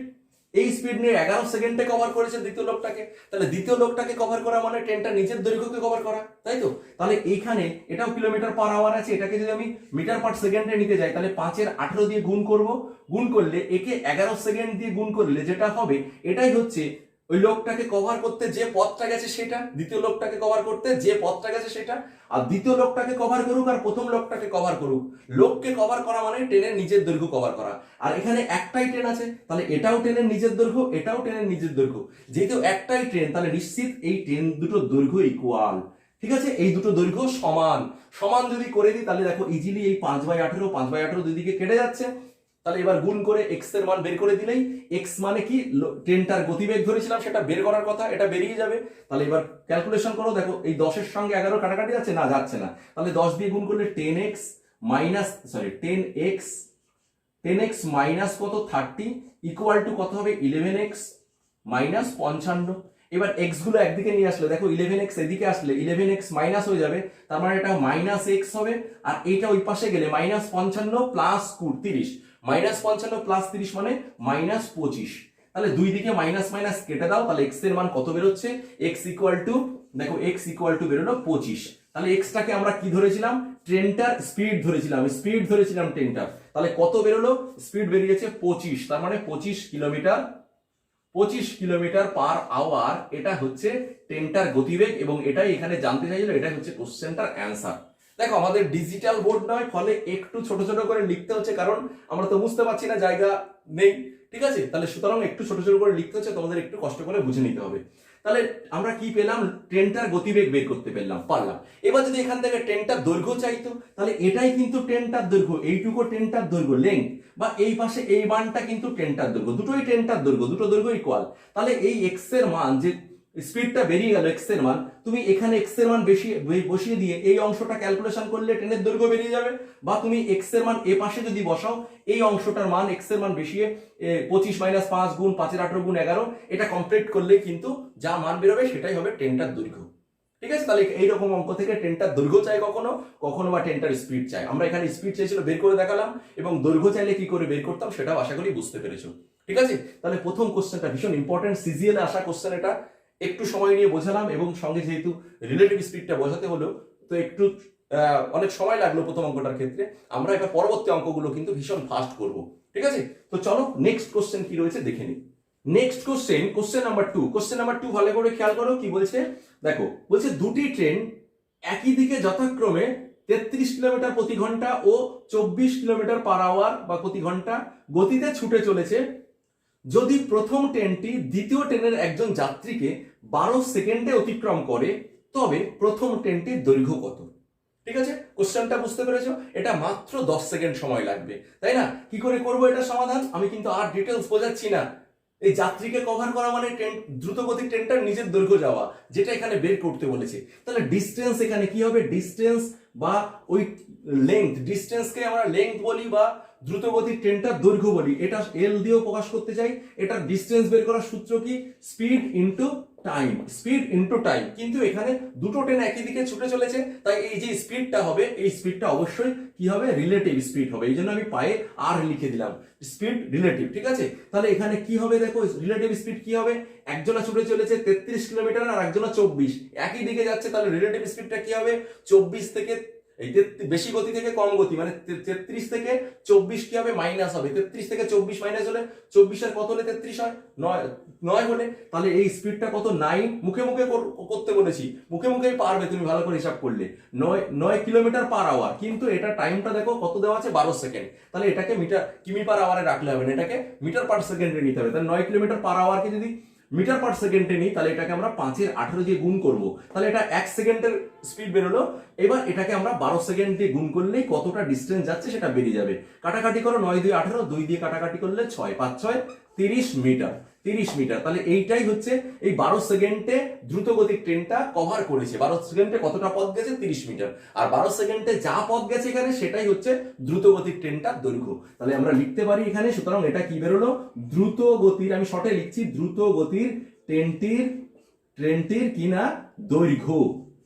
এই স্পিড নিয়ে 11 সেকেন্ডে কভার করেছে দ্বিতীয় লোকটাকে। তাহলে দ্বিতীয় লোকটাকে কভার করা মানে ট্রেনটার নিজের দৈর্ঘ্যকে কভার করা, তাই তো? তাহলে এইখানে এটাও কিলোমিটার পার আওয়ার আছে, এটাকে যদি আমি মিটার পার সেকেন্ডে নিতে যাই তাহলে 5/18 দিয়ে গুণ করব। গুণ করলে একে 11 সেকেন্ড দিয়ে গুণ করলে যেটা হবে এটাই হচ্ছে ওই লোকটাকে কভার করতে যে পথটা গেছে সেটা, দ্বিতীয় লোকটাকে কভার করতে যে পথটা গেছে সেটা। আর দ্বিতীয় লোকটাকে কভার করুক আর প্রথম লোকটাকে কভার করুক, লোককে কভার করা মানে ট্রেনের নিজের দৈর্ঘ্য কভার করা। আর এখানে একটাই ট্রেন আছে, তাহলে এটাও ট্রেনের নিজের দৈর্ঘ্য, এটাও ট্রেনের নিজের দৈর্ঘ্য। যেহেতু একটাই ট্রেন তাহলে নিশ্চিত এই ট্রেন দুটো দৈর্ঘ্য ইকুয়াল, ঠিক আছে? এই দুটো দৈর্ঘ্য সমান সমান যদি করে দিই তাহলে দেখো ইজিলি এই 5/18 দুই দিকে কেটে যাচ্ছে। তাহলে এবার গুণ করে x এর মান বের করে দিলেই, x মানে কি ট্রেনটার গতিবেগ ধরেছিলাম সেটা বের করার কথা, এটা বেরিয়ে যাবে। তাহলে এবার ক্যালকুলেশন করো, দেখো এই 10 এর সঙ্গে 11 কাটাকাটি যাচ্ছে না, যাচ্ছে না। তাহলে 10 দিয়ে গুণ করলে 10x মাইনাস কত 30 ইকুয়াল টু কত হবে 11x মাইনাস 55। এবার x গুলো একদিকে নিয়ে আসলে দেখো 11x এদিকে আসলে 11x মাইনাস হয়ে যাবে, তার মানে এটা মাইনাস x হবে। আর এইটা ওই পাশে গেলে মাইনাস 55 প্লাস 30, মাইনাস 55 প্লাস 30 মানে মাইনাস 25। তাহলে দুই দিকে মাইনাস মাইনাস কেটে দাও, তাহলে x এর মান কত বেরোচ্ছে, x ইকুয়াল টু দেখো x ইকুয়াল টু বেরোলো 25। তাহলে x টাকে আমরা কি ধরেছিলাম, ট্রেনটার স্পিড ধরেছিলাম ট্রেনটার। তাহলে কত বেরোলো, স্পিড বেরিয়েছে 25, তার মানে 25 কিলোমিটার পার আওয়ার, এটা হচ্ছে ট্রেনটার গতিবেগ। এবং এটাই এখানে জানতে চাইছিল, এটাই হচ্ছে কোশ্চেনটার অ্যান্সার। দেখো আমাদের ডিজিটাল বোর্ড নয়, ফলে একটু ছোট ছোট করে লিখতে হচ্ছে, কারণ আমরা তো বুঝতে পারছি না, জায়গা নেই, ঠিক আছে? তাহলে সুতরাং একটু ছোট ছোট করে লিখতে হচ্ছে, তোমাদের একটু কষ্ট করে বুঝে নিতে হবে। তাহলে আমরা কি পেলাম, ট্রেনটার গতিবেগ বের করতে পারলাম। এবার যদি এখান থেকে ট্রেনটার দৈর্ঘ্য চাইতো, তাহলে এটাই কিন্তু ট্রেনটার দৈর্ঘ্য, এইটুকু ট্রেনটার দৈর্ঘ্য লেংথ, বা এই পাশে এই মানটা কিন্তু ট্রেনটার দৈর্ঘ্য, দুটোই ট্রেনটার দৈর্ঘ্য, দুটো দৈর্ঘ্য ইকুয়াল। তাহলে এই এক্স এর মান যে স্পিডটা বেরিয়ে গেল, এক্স এর মান, তুমি এখানে এক্স এর মান বেশি বসিয়ে দিয়ে এই অংশটা ক্যালকুলেশন করলে ট্রেনের দৈর্ঘ্য বেরিয়ে যাবে। বা তুমি এক্স এর মান এ পাশে যদি বসাও, এই অংশটার মান এক্স এর মান বেশিয়ে 25 মাইনাস 5 গুণ 5/18 গুণ 11, এটা কমপ্লিট করলে কিন্তু যা মান বেরোবে সেটাই হবে ট্রেনটার দৈর্ঘ্য, ঠিক আছে? তাহলে এইরকম অঙ্ক থেকে ট্রেনটার দৈর্ঘ্য চাই কখনো বা ট্রেনটার স্পিড চাই। আমরা এখানে স্পিড চাইছিল, বের করে দেখালাম, এবং দৈর্ঘ্য চাইলে কি করে বের করতাম সেটাও আশা করি বুঝতে পেরেছো, ঠিক আছে? তাহলে প্রথম কোশ্চেনটা ভীষণ ইম্পর্টেন্ট, সিজিএল এ আসা কোশ্চেন, এটা একটু সময় নিয়ে বোঝালাম, এবং সঙ্গে যেহেতু রিলেটিভ স্পিডটা বোঝাতে হলো তো একটু অনেক সময় লাগলো প্রথম অঙ্কটার ক্ষেত্রে। আমরা এবার পরবর্তী অঙ্কগুলো কিন্তু ভীষণ ফাস্ট করব, ঠিক আছে? তো চলো নেক্সট কোশ্চেন কি রয়েছে দেখে নিই। নেক্সট কোশ্চেন নাম্বার 2 ভালো করে খেয়াল করো কি বলছে। দেখো বলছে দুটি ট্রেন একই দিকে যথাক্রমে 33 কিলোমিটার প্রতি ঘন্টা ও 24 কিলোমিটার পার আওয়ার বা প্রতি ঘন্টা গতিতে ছুটে চলেছে। যদি প্রথম ট্রেনটি দ্বিতীয় ট্রেনের একজন যাত্রীকে 12 সেকেন্ডে অতিক্রম করে, তবে প্রথম ট্রেনটির দৈর্ঘ্য কত? ঠিক আছে, কোশ্চেনটা বুঝতে পেরেছো? এটা মাত্র 10 সেকেন্ড সময় লাগবে, তাই না? কি করে করবো এটা সমাধান, আমি কিন্তু আর ডিটেলস বোঝাচ্ছি না। এই যাত্রীকে কভার করা মানে ট্রেন, দ্রুতগতির ট্রেনটার নিজের দৈর্ঘ্য যাওয়া, যেটা এখানে বের করতে বলেছে। তাহলে ডিস্টেন্স এখানে কি হবে, ডিস্টেন্স বা ওই লেংথ, ডিস্টেন্সকে আমরা লেংথ বলি বা দ্রুতগতির ট্রেনটার দৈর্ঘ্য বলি, এটা এল দিয়েও প্রকাশ করতে চাই। এটার ডিস্টেন্স বের করার সূত্র কি? Speed into time, speed into time. কিন্তু এখানে দুটো ট্রেন একই দিকে ছুটে চলেছে, তাই এই যে স্পিডটা হবে, এই স্পিডটা অবশ্যই কি হবে? রিলেটিভ স্পিড হবে। এই জন্য আমি পায়ে আর লিখে দিলাম, স্পিড রিলেটিভ। ঠিক আছে, তাহলে এখানে কি হবে দেখো, রিলেটিভ স্পিড কি হবে? একজনা ছুটে চলেছে 33 কিলোমিটার আর একজনা 24, একই দিকে যাচ্ছে, তাহলে রিলেটিভ স্পিডটা কি হবে? 24 থেকে এই বেশি গতি থেকে কম গতি, মানে 33 থেকে 24 কি হবে? মাইনাস হবে। 33 থেকে 24 মাইনাস হলে 24 এর কত হলে 33 হয়? 9 হলে, তাহলে এই স্পিডটা কত? 9। মুখে মুখে করতে বলেছি, মুখে মুখেই পারবে তুমি ভালো করে হিসাব করলে। 9 কিলোমিটার পার আওয়ার, কিন্তু এটা টাইমটা দেখো কত দেওয়া আছে? 12 সেকেন্ড। তাহলে এটাকে কিমি পার আওয়ারে রাখলে হবে না, এটাকে মিটার পার সেকেন্ডে নিতে হবে। তাহলে 9 কিলোমিটার পার আওয়ারকে যদি মিটার পার সেকেন্ডে নিই, তাহলে এটাকে আমরা 5 এর 18 দিয়ে গুণ করব, তাহলে এটা 1 সেকেন্ডের স্পিড বেরোলো। এবার এটাকে আমরা 12 সেকেন্ড দিয়ে গুণ করলেই কতটা ডিস্টেন্স যাচ্ছে সেটা বেরিয়ে যাবে। কাটাকাটি করো, 9 2 18, 2 দিয়ে কাটাকাটি করলে 6, 5 6 30 মিটার। 30 মিটার, তাহলে এইটাই হচ্ছে এই 12 সেকেন্ডে দ্রুতগতির ট্রেনটা কভার করেছে। 12 সেকেন্ডে কতটা পথ গেছে? 30 মিটার। আর 12 সেকেন্ডে যা পথ গেছে এখানে, সেটাই হচ্ছে দ্রুতগতির ট্রেনটার দৈর্ঘ্য। তাহলে আমরা লিখতে পারি এখানে, সুতরাং এটা কি বেরোলো? দ্রুত গতির, আমি শর্টে লিখছি, দ্রুত গতির ট্রেনটির কি না দৈর্ঘ্য।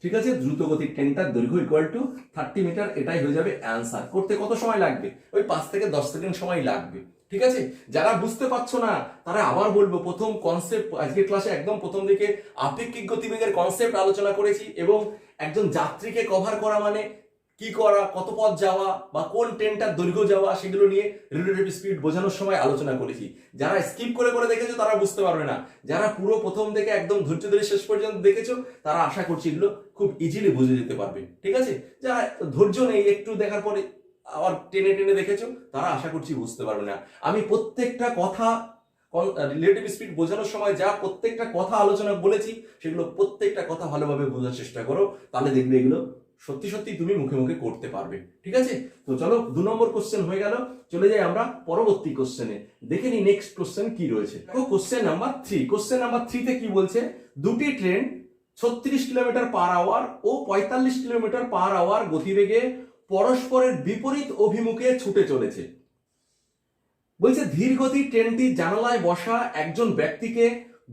ঠিক আছে, দ্রুত গতির ট্রেনটার দৈর্ঘ্য ইকুয়াল টু 30 মিটার। এটাই হয়ে যাবে অ্যান্সার। করতে কত সময় লাগবে? ওই 5 থেকে 10 সেকেন্ড সময় লাগবে। ঠিক আছে, যারা বুঝতে পারছো না তারা আবার বলবো, প্রথম কনসেপ্ট আজকের ক্লাসে একদম প্রথম দিকে আপেক্ষিক গতিবেগের কনসেপ্ট আলোচনা করেছি, এবং একজন যাত্রীকে কভার করা মানে কি করা, কত পথ যাওয়া বা কোন ট্রেনটার দৈর্ঘ্য যাওয়া, সেগুলো নিয়ে রিলেটিভ স্পিড বোঝানোর সময় আলোচনা করেছি। যারা স্কিপ করে করে দেখেছো তারা বুঝতে পারবে না, যারা পুরো প্রথম থেকে একদম ধৈর্য ধরে শেষ পর্যন্ত দেখেছো তারা আশা করছি এগুলো খুব ইজিলি বুঝে যেতে পারবে। ঠিক আছে, যারা ধৈর্য নেই, একটু দেখার পরে আবার টেনে টেনে দেখেছো, তারা আশা করছি বুঝতে পারবে না। আমি প্রত্যেকটা কথা রিলেটিভ স্পিড বোঝানোর সময় যা প্রত্যেকটা কথা আলোচনা বলেছি, সেগুলো প্রত্যেকটা কথা ভালোভাবে বোঝার চেষ্টা করো, তাহলে দেখবে এগুলো সত্যি সত্যি তুমি মুখে মুখে করতে পারবে। ঠিক আছে, তো চলো 2 নম্বর কোশ্চেন হয়ে গেল, চলে যাই আমরা পরবর্তী কোশ্চেনে। দেখে নি নেক্সট কোশ্চেন কি রয়েছে। Question number 3। কোশ্চেন নাম্বার 3 তে কি বলছে? দুটি ট্রেন 36 কিলোমিটার পার আওয়ার ও 45 কিলোমিটার পার আওয়ার গতিবেগে পরস্পরের বিপরীত অভিমুখে ছুটে চলেছে। বলছে ধীর গতির ট্রেনটি জানালায় বসা একজন ব্যক্তিকে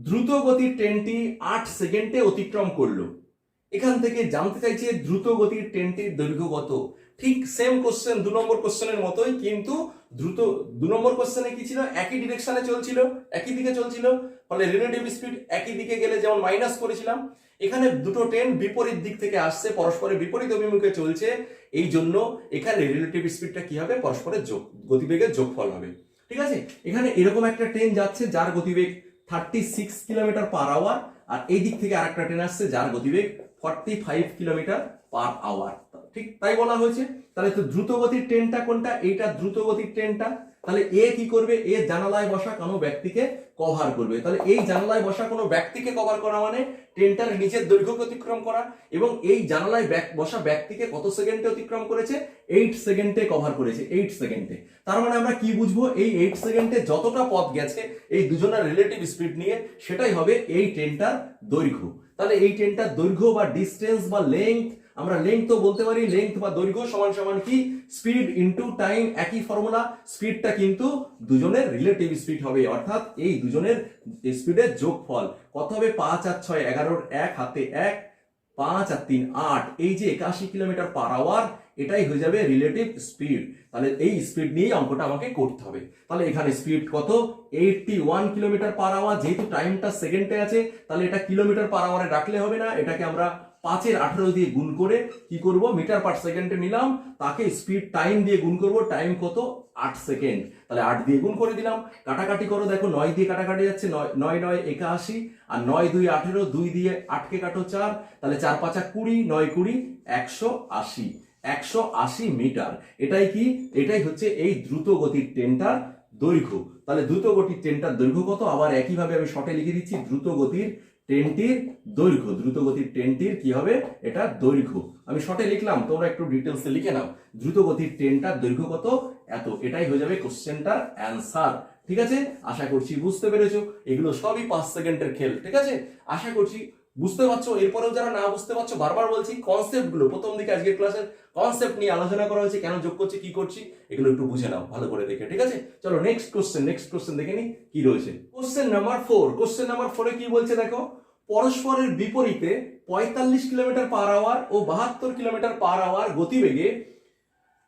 দ্রুত গতির ট্রেনটি 8 সেকেন্ডে অতিক্রম করলো। এখান থেকে জানতে চাইছে দ্রুত গতির ট্রেনটির দৈর্ঘ্য কত। ঠিক সেম কোশ্চেন 2 নম্বর কোশ্চেনের মতোই, কিন্তু 2 নম্বর কোশ্চেনে কি ছিল? একই ডিরেকশনে চলছিল, একই দিকে চলছিল, ফলে রিলেটিভ স্পিড একই দিকে গেলে যেমন মাইনাস করেছিলাম, এখানে দুটো ট্রেন বিপরীত দিক থেকে আসছে, পরস্পরের বিপরীত অভিমুখে চলছে, এই জন্য এখানে রিলেটিভ স্পিডটা কি হবে? পরস্পরের গতিবেগের যোগফল হবে। ঠিক আছে, এখানে এরকম একটা ট্রেন যাচ্ছে যার গতিবেগ 36 কিলোমিটার পার আওয়ার, আর এই দিক থেকে আরেকটা ট্রেন আসছে যার গতিবেগ 45 কিলোমিটার পার আওয়ার। ঠিক তাই বলা হয়েছে। তাহলে তো দ্রুত গতির ট্রেনটা কোনটা? এইটা দ্রুত গতির ট্রেনটা। তাহলে এ কি করবে? এ জানালায় বসা কোনো ব্যক্তিকে কভার করবে। তাহলে এই জানালায় বসা কোনো ব্যক্তিকে কভার করা মানে ট্রেনটার নিজের দৈর্ঘ্য অতিক্রম করা, এবং এই জানালায় বসা ব্যক্তিকে কত সেকেন্ডে অতিক্রম করেছে? 8 সেকেন্ডে কভার করেছে, 8 সেকেন্ডে। তার মানে আমরা কি বুঝবো? এই 8 সেকেন্ডে যতটা পথ গেছে এই দুজনের রিলেটিভ স্পিড নিয়ে, সেটাই হবে এই ট্রেনটার দৈর্ঘ্য। তাহলে এই ট্রেনটার দৈর্ঘ্য বা ডিস্টেন্স বা লেংথ, আমরা লেংথ তো বলতে পারি, লেংথ বা দৈর্ঘ্য সমান সমান কি? Speed into time. একই ফর্মুলা, স্পিডটা কিন্তু দুজনের রিলেটিভ স্পিড হবে, অর্থাৎ এই দুজনের স্পিডের যোগফল কত হবে? 5 আর 6 11, 1 হাতে 1, 5 আর 3 8, এই যে 81 কিলোমিটার পার আওয়ার, এটাই হয়ে যাবে রিলেটিভ স্পিড। তাহলে এই স্পিড নিয়ে অঙ্কটা আমাকে করতে হবে। তাহলে এখানে স্পিড কত? 81 কিলোমিটার পার আওয়ার। যেহেতু টাইমটা সেকেন্ডে আছে, তাহলে এটা কিলোমিটার পার আওয়ারে রাখলে হবে না, এটাকে আমরা 5 এর 18 দিয়ে গুণ করে কি করব? মিটার পার সেকেন্ডে নিলাম, তাকে স্পিড টাইম দিয়ে গুণ করব। টাইম কত? 8 সেকেন্ড। তাহলে 8 দিয়ে গুণ করে দিলাম। কাটাকাটি করো, দেখো 9 দিয়ে কাটাকাটি যাচ্ছে, 9 9 81, আর 9 2 18, 2 দিয়ে 8 কে কাটো 4, তাহলে 4 5 20, 9 20 180, 180 মিটার। এটাই কি? এটাই হচ্ছে এই দ্রুত গতির ট্রেনটার দৈর্ঘ্য। তাহলে দ্রুত গতির ট্রেনটার দৈর্ঘ্য কত? আবার একইভাবে আমি শর্টে লিখে দিচ্ছি, দ্রুত গতির ট্রেনটির দৈর্ঘ্য। দ্রুত গতির ট্রেনটির কি হবে? এটা দৈর্ঘ্য। আমি শর্টে লিখলাম, তোমরা একটু ডিটেলসে লিখে নাও। দ্রুত গতির ট্রেনটার দৈর্ঘ্য কত? এত। এটাই হয়ে যাবে কোশ্চেনটার অ্যান্সার। ঠিক আছে, আশা করছি বুঝতে পেরেছো। এগুলো সবই 5 সেকেন্ডের খেল। ঠিক আছে, আশা করছি বুঝতে পারছো? এরপরেও যারা না বুঝতে পারছো, বারবার বলছি কনসেপ্ট গুলো প্রথম দিকে আজকের ক্লাসের কনসেপ্ট নিয়ে আলোচনা করা হয়েছে, কেন যোগ করছি কি করছি এগুলো একটু বুঝে নাও ভালো করে দেখে, ঠিক আছে? চলো নেক্সট কোশ্চেন দেখে নি কি রয়েছে। কোশ্চেন নাম্বার 4, কোশ্চেন নাম্বার 4 কি বলছে দেখো, পরস্পরের বিপরীতে 45 কিলোমিটার পার আওয়ার ও 72 কিলোমিটার পার আওয়ার গতিবেগে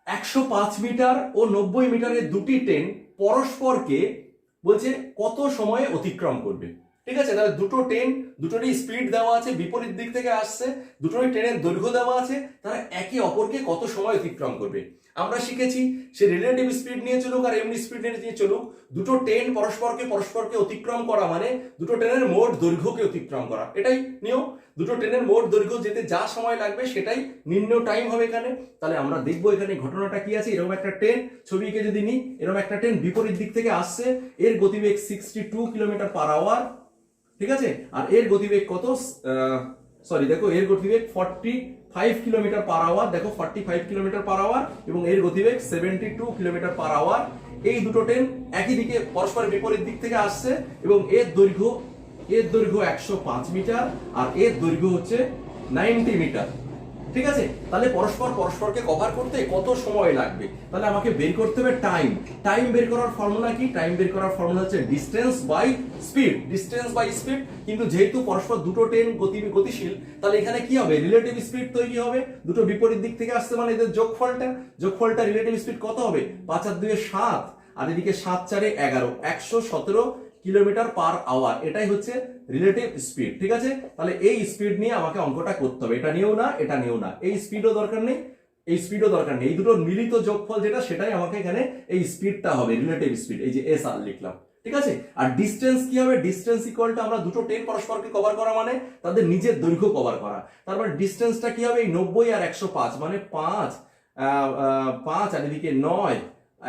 105 মিটার ও 90 মিটারের দুটি ট্রেন পরস্পরকে বলছে কত সময়ে অতিক্রম করবে। ঠিক আছে, তাহলে দুটো ট্রেন, দুটোরই স্পিড দেওয়া আছে, বিপরীত দিক থেকে আসছে, দুটোরই ট্রেনের দৈর্ঘ্য দেওয়া আছে, তারা একে অপরকে কত সময় অতিক্রম করবে। আমরা শিখেছি সে রিলেটিভ স্পিড নিয়ে চলুক আর এমনি স্পিড নিয়ে চলুক, দুটো ট্রেন পরস্পরকে অতিক্রম করা মানে দুটো ট্রেনের মোট দৈর্ঘ্যকে অতিক্রম করা, এটাই নিয়ম। দুটো ট্রেনের মোট দৈর্ঘ্য যেতে যা সময় লাগবে সেটাই নির্ণয় টাইম হবে এখানে। তাহলে আমরা দেখবো এখানে ঘটনাটা কি আছে। এরকম একটা ট্রেন ছবিকে যদি নিই, এরকম একটা ট্রেন বিপরীত দিক থেকে আসছে, এর গতিবেগ 62 কিলোমিটার পার আওয়ার, ঠিক আছে, আর এর গতিবেগ কত, দেখো এর গতিবেগ 45 কিলোমিটার পার আওয়ার, দেখো 45 কিলোমিটার পার আওয়ার, এবং এর গতিবেগ 72 কিলোমিটার পার আওয়ার। এই দুটো ট্রেন একই দিকে পরস্পর বিপরীত দিক থেকে আসছে এবং এর দৈর্ঘ্য 105 মিটার আর এর দৈর্ঘ্য হচ্ছে 90 মিটার। ঠিক আছে, তাহলে পরস্পরকে কভার করতে কত সময় লাগবে, তাহলে আমাকে বের করতে হবে টাইম বের করার ফর্মুলা কি? টাইম বের করার ফর্মুলা হচ্ছে ডিসটেন্স বাই স্পিড, কিন্তু যেহেতু পরস্পর দুটো ট্রেন গতিশীল, তাহলে এখানে কি হবে, রিলেটিভ স্পিড তৈরি হবে। দুটো বিপরীত দিক থেকে আসছে মানে এদের যোগফলটা রিলেটিভ স্পিড কত হবে, 5 আর 2 7, আর এদিকে 7 4 11, 117 কিলোমিটার পার আওয়ার, এটাই হচ্ছে রিলেটিভ স্পিড। ঠিক আছে, তাহলে এই স্পিড নিয়ে আমাকে অঙ্কটা করতে হবে, এটা নিয়েও না, এই স্পিডও দরকার নেই, এই দুটো মিলিত যোগফল যেটা, সেটাই আমাকে এখানে এই স্পিডটা হবে, রিলেটিভ স্পিড, এই যে এস আর লিখলাম। ঠিক আছে, আর ডিসটেন্স কি হবে, ডিসটেন্স ইকুয়াল টু আমরা দুটো ট্রেন পরস্পরকে কভার করা মানে তাদের নিজের দৈর্ঘ্য কভার করা, তারপর ডিসটেন্সটা কি হবে, এই 90 আর 105 মানে 5 আর এদিকে 9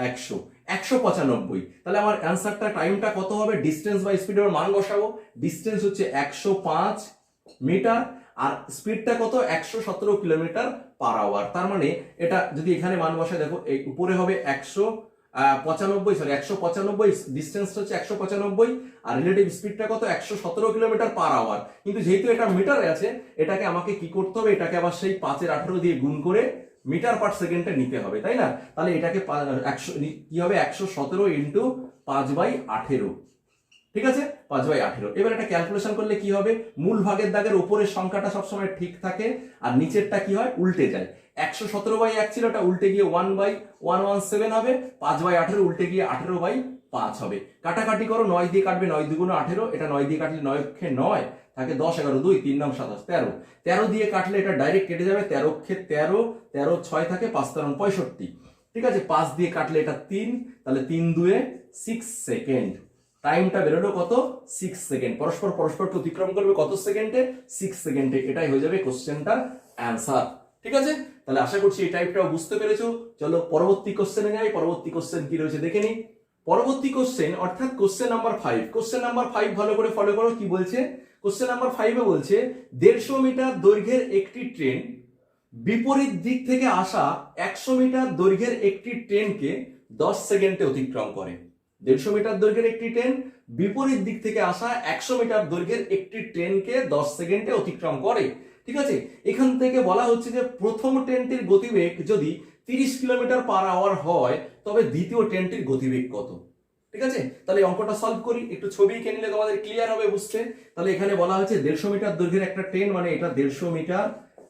195। তাহলে আমার অ্যান্সারটা টাইমটা কত হবে, ডিসটেন্স বাই স্পিডের মান বসাবো। ডিসটেন্স হচ্ছে 105 মিটার আর স্পিডটা কত, 117 কিলোমিটার পার আওয়ার। তার মানে এটা যদি এখানে মান বসায়, দেখো এই উপরে হবে 195, ডিসটেন্স হচ্ছে 195 আর রিলেটিভ স্পিডটা কত, 117 কিলোমিটার পার আওয়ার। কিন্তু যেহেতু এটা মিটারে আছে, এটাকে আমাকে কি করতে হবে, এটাকে আবার সেই 5 এর 18 দিয়ে গুণ করে মিটার পার সেকেন্ডে নিতে হবে, তাই না? তাহলে এটাকে কি হবে, 117 ইন্টু 5/18, ঠিক আছে, 5/18। এবার এটা ক্যালকুলেশন করলে কি হবে, মূল ভাগের দাগের উপরের সংখ্যাটা সবসময় ঠিক থাকে আর নিচেরটা কি হয়, উল্টে যায়। 117/1 ছিল, এটা উল্টে গিয়ে 1/117 হবে, 5/18 উল্টে গিয়ে 18/5 হবে। কাটাকাটি করো, 9 দিয়ে কাটবে, 9 দুগুণ 18, এটা 9 দিয়ে কাটলে 9 × 9 থাকে 10, 11 2 3 9 27 13, 13 দিয়ে কাটলে এটা ডাইরেক্ট কেটে যাবে, 13 × 13 13 6 থাকে 5 13 65। ঠিক আছে, 5 দিয়ে কাটলে এটা 3, তাহলে 3 2 6 সেকেন্ড। টাইমটা বেরোলো কত, 6 সেকেন্ড। পরস্পরকে অতিক্রম করবে কত সেকেন্ডে, 6 সেকেন্ডে। এটাই হয়ে যাবে কোশ্চেনটার অ্যান্সার। ঠিক আছে, তাহলে আশা করছি এই টাইপটাও বুঝতে পেরেছো। চলো পরবর্তী কোশ্চেনে যাই। পরবর্তী কোশ্চেন কি রয়েছে দেখে নিই। পরবর্তী কোশ্চেন অর্থাৎ কোশ্চেন নাম্বার 5। কোশ্চেন নাম্বার 5 ভালো করে ফলো করো, কি বলছে। কোশ্চেন নাম্বার 5-এ বলছে 150 মিটার দৈর্ঘ্যের একটি ট্রেন বিপরীত দিক থেকে আসা 100 মিটার দৈর্ঘ্যের একটি ট্রেনকে 10 সেকেন্ডে অতিক্রম করে। 150 মিটার দৈর্ঘ্যের একটি ট্রেন বিপরীত দিক থেকে আসা 100 মিটার দৈর্ঘ্যের একটি ট্রেনকে 10 সেকেন্ডে অতিক্রম করে। ঠিক আছে, এখান থেকে বলা হচ্ছে যে প্রথম ট্রেনটির গতিবেগ যদি 30 কিলোমিটার পার আওয়ার হয়, তবে দ্বিতীয় ট্রেনটির গতিবেগ কত। ঠিক আছে, তাহলে অঙ্কটা সলভ করি। একটু ছবি এঁকে নিলে তোমাদের ক্লিয়ার হবে বুঝতে। তাহলে এখানে বলা হচ্ছে 150 মিটার দৈর্ঘ্যের একটা ট্রেন, মানে এটা 150 মিটার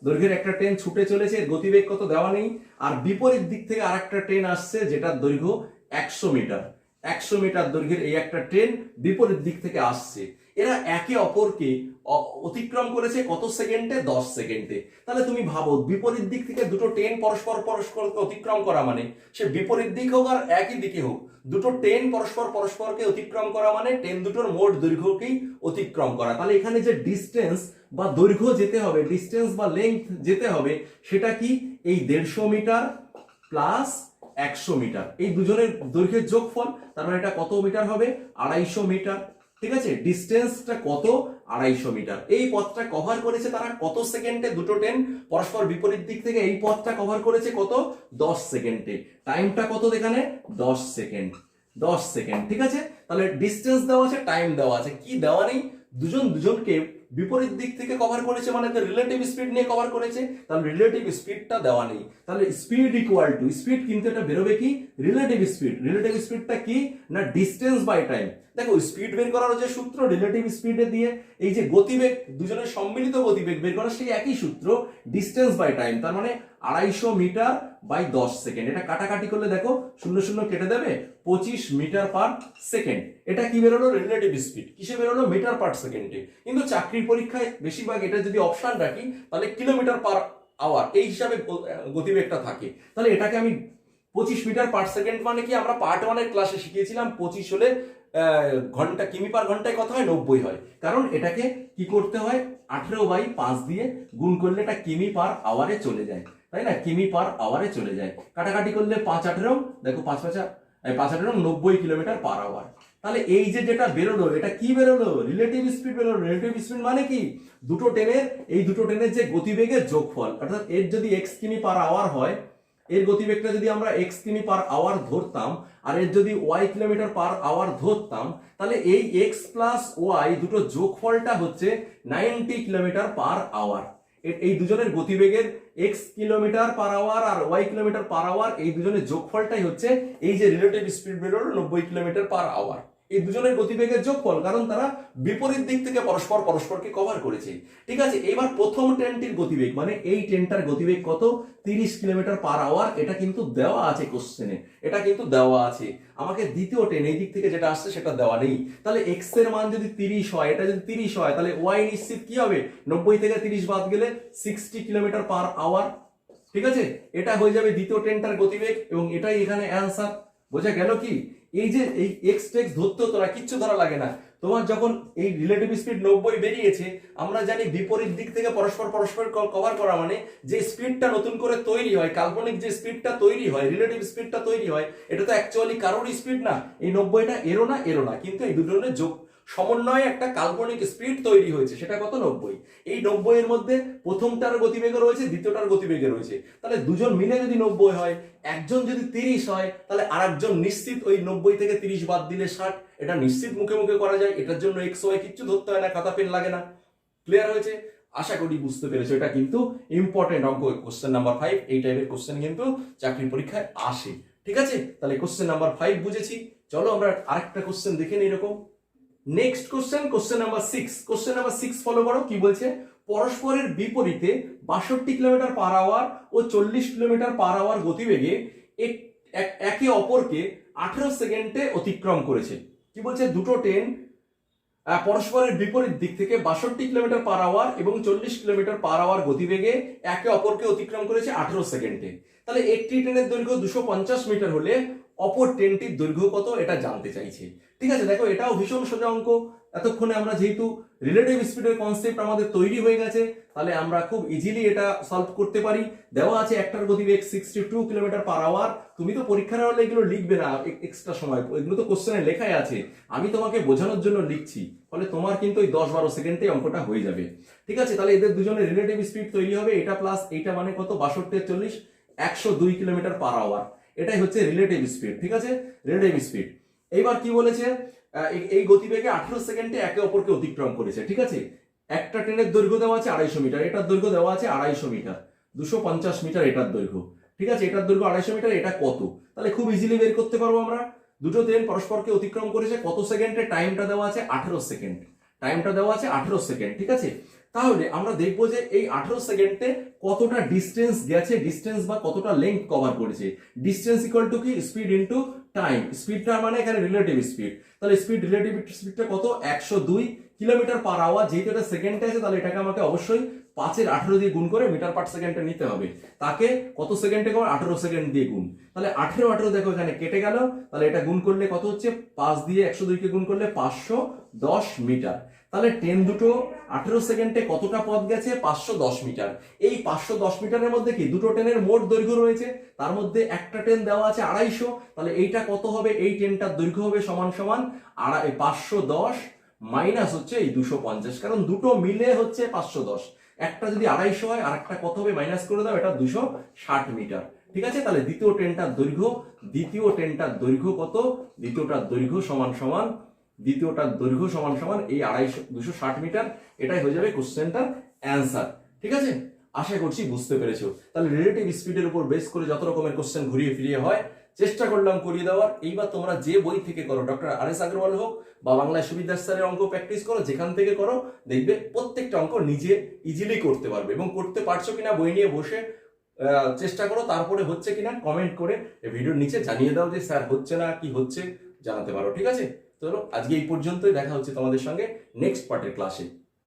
দৈর্ঘ্যের একটা ট্রেন ছুটে চলেছে, গতিবেগ কত দেওয়া নেই। আর বিপরীত দিক থেকে আরেকটা ট্রেন আসছে যেটার দৈর্ঘ্য 100 মিটার। 100 মিটার দৈর্ঘ্যের এই একটা ট্রেন বিপরীত দিক থেকে আসছে। এরা একে অপরকে অতিক্রম করেছে কত সেকেন্ডে, 10 সেকেন্ডে। তাহলে তুমি ভাবো, বিপরীত দিক থেকে দুটো ট্রেন পরস্পরকে অতিক্রম করা মানে, সে বিপরীত দিক হোক আর একই দিকে হোক, দুটো ট্রেন পরস্পরকে অতিক্রম করা মানে ট্রেন দুটোর মোট দৈর্ঘ্যকেই অতিক্রম করা। তাহলে এখানে যে ডিসটেন্স বা দৈর্ঘ্য যেতে হবে, ডিসটেন্স বা লেন্থ যেতে হবে, সেটা কি, এই 150 মিটার প্লাস 100 মিটার, এই দুজনের দৈর্ঘ্যের যোগফল। তার মানে এটা কত মিটার হবে, 250 মিটার। ঠিক আছে, ডিসটেন্সটা কত, 250 মিটার। এই পথটা কভার করেছে তারা কত সেকেন্ডে, দুটো ট্রেন পরস্পর বিপরীত দিক থেকে এই পথটা কভার করেছে কত, 10 সেকেন্ডে। টাইমটা কত এখানে, 10 সেকেন্ড। 10 সেকেন্ড। ঠিক আছে, তাহলে ডিসটেন্স দেওয়া আছে, টাইম দেওয়া আছে, কি দেওয়া নেই, দুজনকে বিপরীত দিক থেকে কভার করেছে, মানে রিলেটিভ স্পিড নিয়ে কভার করেছে, তাহলে রিলেটিভ স্পিডটা দেওয়া নেই। তাহলে স্পিড ইকুয়াল টু স্পিড কিন্তু এটা বেরোবে কি রিলেটিভ স্পিড। রিলেটিভ স্পিডটা কি না ডিস্টেন্স বাই টাইম। দেখো স্পিড বের করার যে সূত্র রিলেটিভ স্পিডে দিয়ে এই যে গতিবেগ দুজনের সম্মিলিত গতিবেগ বের করার সেই একই সূত্র ডিস্টেন্স বাই টাইম, তার মানে 250 মিটার বাই 10 সেকেন্ড। এটা কাটাকাটি করলে দেখো 0 0 কেটে দেবে 25 মিটার পার সেকেন্ড। এটা কি বেরোলো রিলেটিভ স্পিড, কিসে বেরোলো মিটার পার সেকেন্ডে। কিন্তু চাকরির পরীক্ষায় বেশিরভাগ এটা যদি অপশন রাখি তাহলে কিলোমিটার পার আওয়ার এই হিসাবে গতিবেগটা থাকে। তাহলে এটাকে আমি 25 মিটার পার সেকেন্ড মানে কি আমরা পার্ট 1 এর ক্লাসে শিখিয়েছিলাম 25 হলে ঘন্টা কিমি পার ঘন্টায় কত হয় 90 হয়, কারণ এটাকে কি করতে হয় 18/5 দিয়ে গুণ করলে এটা কিমি পার আওয়ারে চলে যায়, তাই না, কিমি পার আওয়ারে চলে যায়। কাটাকাটি করলে 5×18 দেখো 5×18 90 কিলোমিটার পার আওয়ার। তাহলে এই যে যেটা বেরোলো এটা কি বেরোলো রিলেটিভ স্পিড বেরোলো। রিলেটিভ স্পিড মানে কি দুটো ট্রেনের যে গতিবেগের যোগফল, অর্থাৎ এর যদি x কিমি পার আওয়ার হয়, এর গতিবেগটা যদি আমরা x কিমি পার আওয়ার ধরতাম আর এর যদি y কিলোমিটার পার আওয়ার ধরতাম, তাহলে এই x প্লাস y দুটো যোগফলটা হচ্ছে 90 কিলোমিটার পার আওয়ার। এই দুজনের গতিবেগের x কিলোমিটার পার আওয়ার আর y কিলোমিটার পার আওয়ার এই দুজনের যোগফলটাই হচ্ছে এই যে রিলেটিভ স্পিড বেরোলো 90 কিলোমিটার পার আওয়ার। এই দুজনের গতিবেগের যোগফল, কারণ তারা বিপরীত দিক থেকে পরস্পরকে কভার করেছে। ঠিক আছে, এবার প্রথম ট্রেনটির গতিবেগ মানে এই ট্রেনটার গতিবেগ কত 30 কিলোমিটার পার আওয়ার। এটা কিন্তু দেওয়া আছে কোশ্চেনে, এটা কিন্তু দেওয়া আছে। আমাকে দ্বিতীয় ট্রেন এই দিক থেকে যেটা আসছে সেটা দেওয়া নেই। তাহলে x এর মান যদি 30 হয়, এটা যদি 30 হয়, তাহলে y নিশ্চিত কি হবে 90 থেকে 30 বাদ গেলে 60 কিলোমিটার পার আওয়ার। ঠিক আছে, এটা হয়ে যাবে দ্বিতীয় ট্রেনটার গতিবেগ এবং এটাই এখানে অ্যান্সার। বোঝা গেল কি এই যে এই এক্স টেক্স ধরতে তোরা কিচ্ছু ধরা লাগে না। তোমার যখন এই রিলেটিভ স্পিড 90 বেরিয়েছে, আমরা জানি বিপরীত দিক থেকে পরস্পর কভার করা মানে যে স্পিডটা নতুন করে তৈরি হয়, কাল্পনিক যে স্পিডটা তৈরি হয়, রিলেটিভ স্পিডটা তৈরি হয়, এটা তো অ্যাকচুয়ালি কারোর স্পিড না। এই 90টা এরো না, কিন্তু এই দুজনের যোগ সমন্বয়ে একটা কাল্পনিক স্পিড তৈরি হয়েছে, সেটা কত 90। এই 90 এর মধ্যে প্রথমটার গতিবেগে রয়েছে, দ্বিতীয়টার গতিবেগে রয়েছে। তাহলে দুজন মিলে যদি 90 হয়, একজন যদি 30 হয়, তাহলে আরেকজন নিশ্চিত ওই 90 থেকে 30 বাদ দিলে 60। এটা নিশ্চিত মুখে মুখে করা যায়, এটার জন্য এক্স ওয়াই কিচ্ছু ধরতে হয় না, খাতা পেন লাগে না। ক্লিয়ার হয়েছে? আশা করি বুঝতে পেরেছো। এটা কিন্তু ইম্পর্টেন্ট অঙ্ক, কোশ্চেন নাম্বার 5। এই টাইপের কোশ্চেন কিন্তু চাকরির পরীক্ষায় আসে। ঠিক আছে, তাহলে কোশ্চেন নাম্বার 5 বুঝেছি। চলো আমরা আরেকটা কোশ্চেন দেখে নিই এরকম। Next question number 6। Question number 6 follow করো। কি বলছে, পরস্পরের বিপরীতে 62 কিলোমিটার পার আওয়ার ও 40 কিলোমিটার পার আওয়ার গতিবেগে একে অপরকে 18 সেকেন্ডে অতিক্রম করেছে। কি বলছে, দুটো ট্রেন পরস্পরের বিপরীত দিক থেকে 62 কিলোমিটার পার আওয়ার এবং 40 কিলোমিটার পার আওয়ার গতিবেগে একে অপরকে অতিক্রম করেছে 18 সেকেন্ডে। তাহলে একটি ট্রেনের দৈর্ঘ্য 250 মিটার হলে অপর ট্রেনটির দৈর্ঘ্য কত এটা জানতে চাইছে। ঠিক আছে, দেখো এটাও ভীষণ সোজা অঙ্ক। এতক্ষণে আমরা যেহেতু রিলেটিভ স্পিডের কনসেপ্ট আমাদের তৈরি হয়ে গেছে, তাহলে আমরা খুব ইজিলি এটা সলভ করতে পারি। দেওয়া আছে একটার গতিবেগ 62 কিলোমিটার পার আওয়ার। তুমি তো পরীক্ষার হলে এগুলো লিখবে না এক্সট্রা সময়, এগুলো তো কোশ্চেনে লেখাই আছে, আমি তোমাকে বোঝানোর জন্য লিখছি, ফলে তোমার কিন্তু ওই 10-12 সেকেন্ডে অঙ্কটা হয়ে যাবে। ঠিক আছে, তাহলে এদের দুজনের রিলেটিভ স্পিড তৈরি হবে, এটা প্লাস এইটা মানে কত 62 40 102 কিলোমিটার পার আওয়ার। এটাই হচ্ছে রিলেটিভ স্পিড। ঠিক আছে, রিলেটিভ স্পিড। এইবার কি বলেছে, এই গতিবেগে 18 সেকেন্ডে একে অপরকে অতিক্রম করেছে। ঠিক আছে, একটা ট্রেনের দৈর্ঘ্য দেওয়া আছে 250 মিটার, এটার দৈর্ঘ্য দেওয়া আছে 250 মিটার, 250 মিটার এটার দৈর্ঘ্য। ঠিক আছে, এটার দৈর্ঘ্য 250 মিটার, এটা কত, তাহলে খুব ইজিলি বের করতে পারবো আমরা। দুটো ট্রেন পরস্পরকে অতিক্রম করেছে কত সেকেন্ডে, টাইমটা দেওয়া আছে 18 সেকেন্ড, টাইমটা দেওয়া আছে 18 সেকেন্ড। ঠিক আছে, তাহলে আমরা দেখবো যে এই 18 সেকেন্ডে কতটা ডিস্টেন্স গেছে, ডিস্টেন্স বা কতটা লেন্থ কভার করেছে। ডিস্টেন্স ইকুয়াল টু কি স্পিড ইনটু টাইম। স্পিডটা মানে এখানে রিলেটিভ স্পিড, তাহলে স্পিড রিলেটিভ স্পিডটা কত 102 কিলোমিটার পার আওয়ার। যেহেতু এটা সেকেন্ডে আছে, তাহলে এটাকে আমাকে অবশ্যই 5/18 দিয়ে গুণ করে মিটার পার সেকেন্ডে নিতে হবে। তাকে কত সেকেন্ডে করে 18 সেকেন্ড দিয়ে গুণ, তাহলে 18 দেখো এখানে কেটে গেল, তাহলে এটা গুণ করলে কত হচ্ছে 5 দিয়ে 102 কে গুণ করলে 510 মিটার। তাহলে ট্রেন দুটো 18 সেকেন্ডে কতটা পথ গেছে 510 মিটার। এই 510 মিটারের মধ্যে কি দুটো ট্রেনের মোট দৈর্ঘ্য রয়েছে, তার মধ্যে একটা ট্রেন দেওয়া আছে 250, তাহলে এইটা কত হবে, এই ট্রেনটার দৈর্ঘ্য হবে সমান 510 মাইনাস হচ্ছে এই 250, কারণ দুটো মিলে হচ্ছে 510। একটা যদি 250 হয় আর একটা কত হবে মাইনাস করে দাও, এটা 260 মিটার। ঠিক আছে, তাহলে দ্বিতীয় ট্রেনটার দৈর্ঘ্য কত, দ্বিতীয়টার দৈর্ঘ্য সমান দ্বিতীয়টার দৈর্ঘ্য সমান সমান এই 260 মিটার, এটাই হয়ে যাবে কোশ্চেনটার অ্যান্সার। ঠিক আছে, আশা করছি বুঝতে পেরেছো। তাহলে রিলেটিভ স্পিডের উপর বেস করে যত রকমের কোশ্চেন ঘুরিয়ে ফিরিয়ে হয় চেষ্টা করলাম করিয়ে দেওয়ার। এইবার তোমরা যে বই থেকে করো, ডক্টর আর.এস. আগরওয়াল হোক বা বাংলায় সুবিদাস স্যারের অঙ্ক প্র্যাকটিস করো, যেখান থেকে করো, দেখবে প্রত্যেকটা অঙ্ক নিজে ইজিলি করতে পারবে। এবং করতে পারছো কিনা বই নিয়ে বসে চেষ্টা করো, তারপরে হচ্ছে কিনা কমেন্ট করে ভিডিওর নিচে জানিয়ে দাও যে স্যার হচ্ছে না কি হচ্ছে, জানাতে পারো। ঠিক আছে, চলো আজকে এই পর্যন্তই, দেখা হচ্ছে তোমাদের সঙ্গে নেক্সট পার্টের ক্লাসে।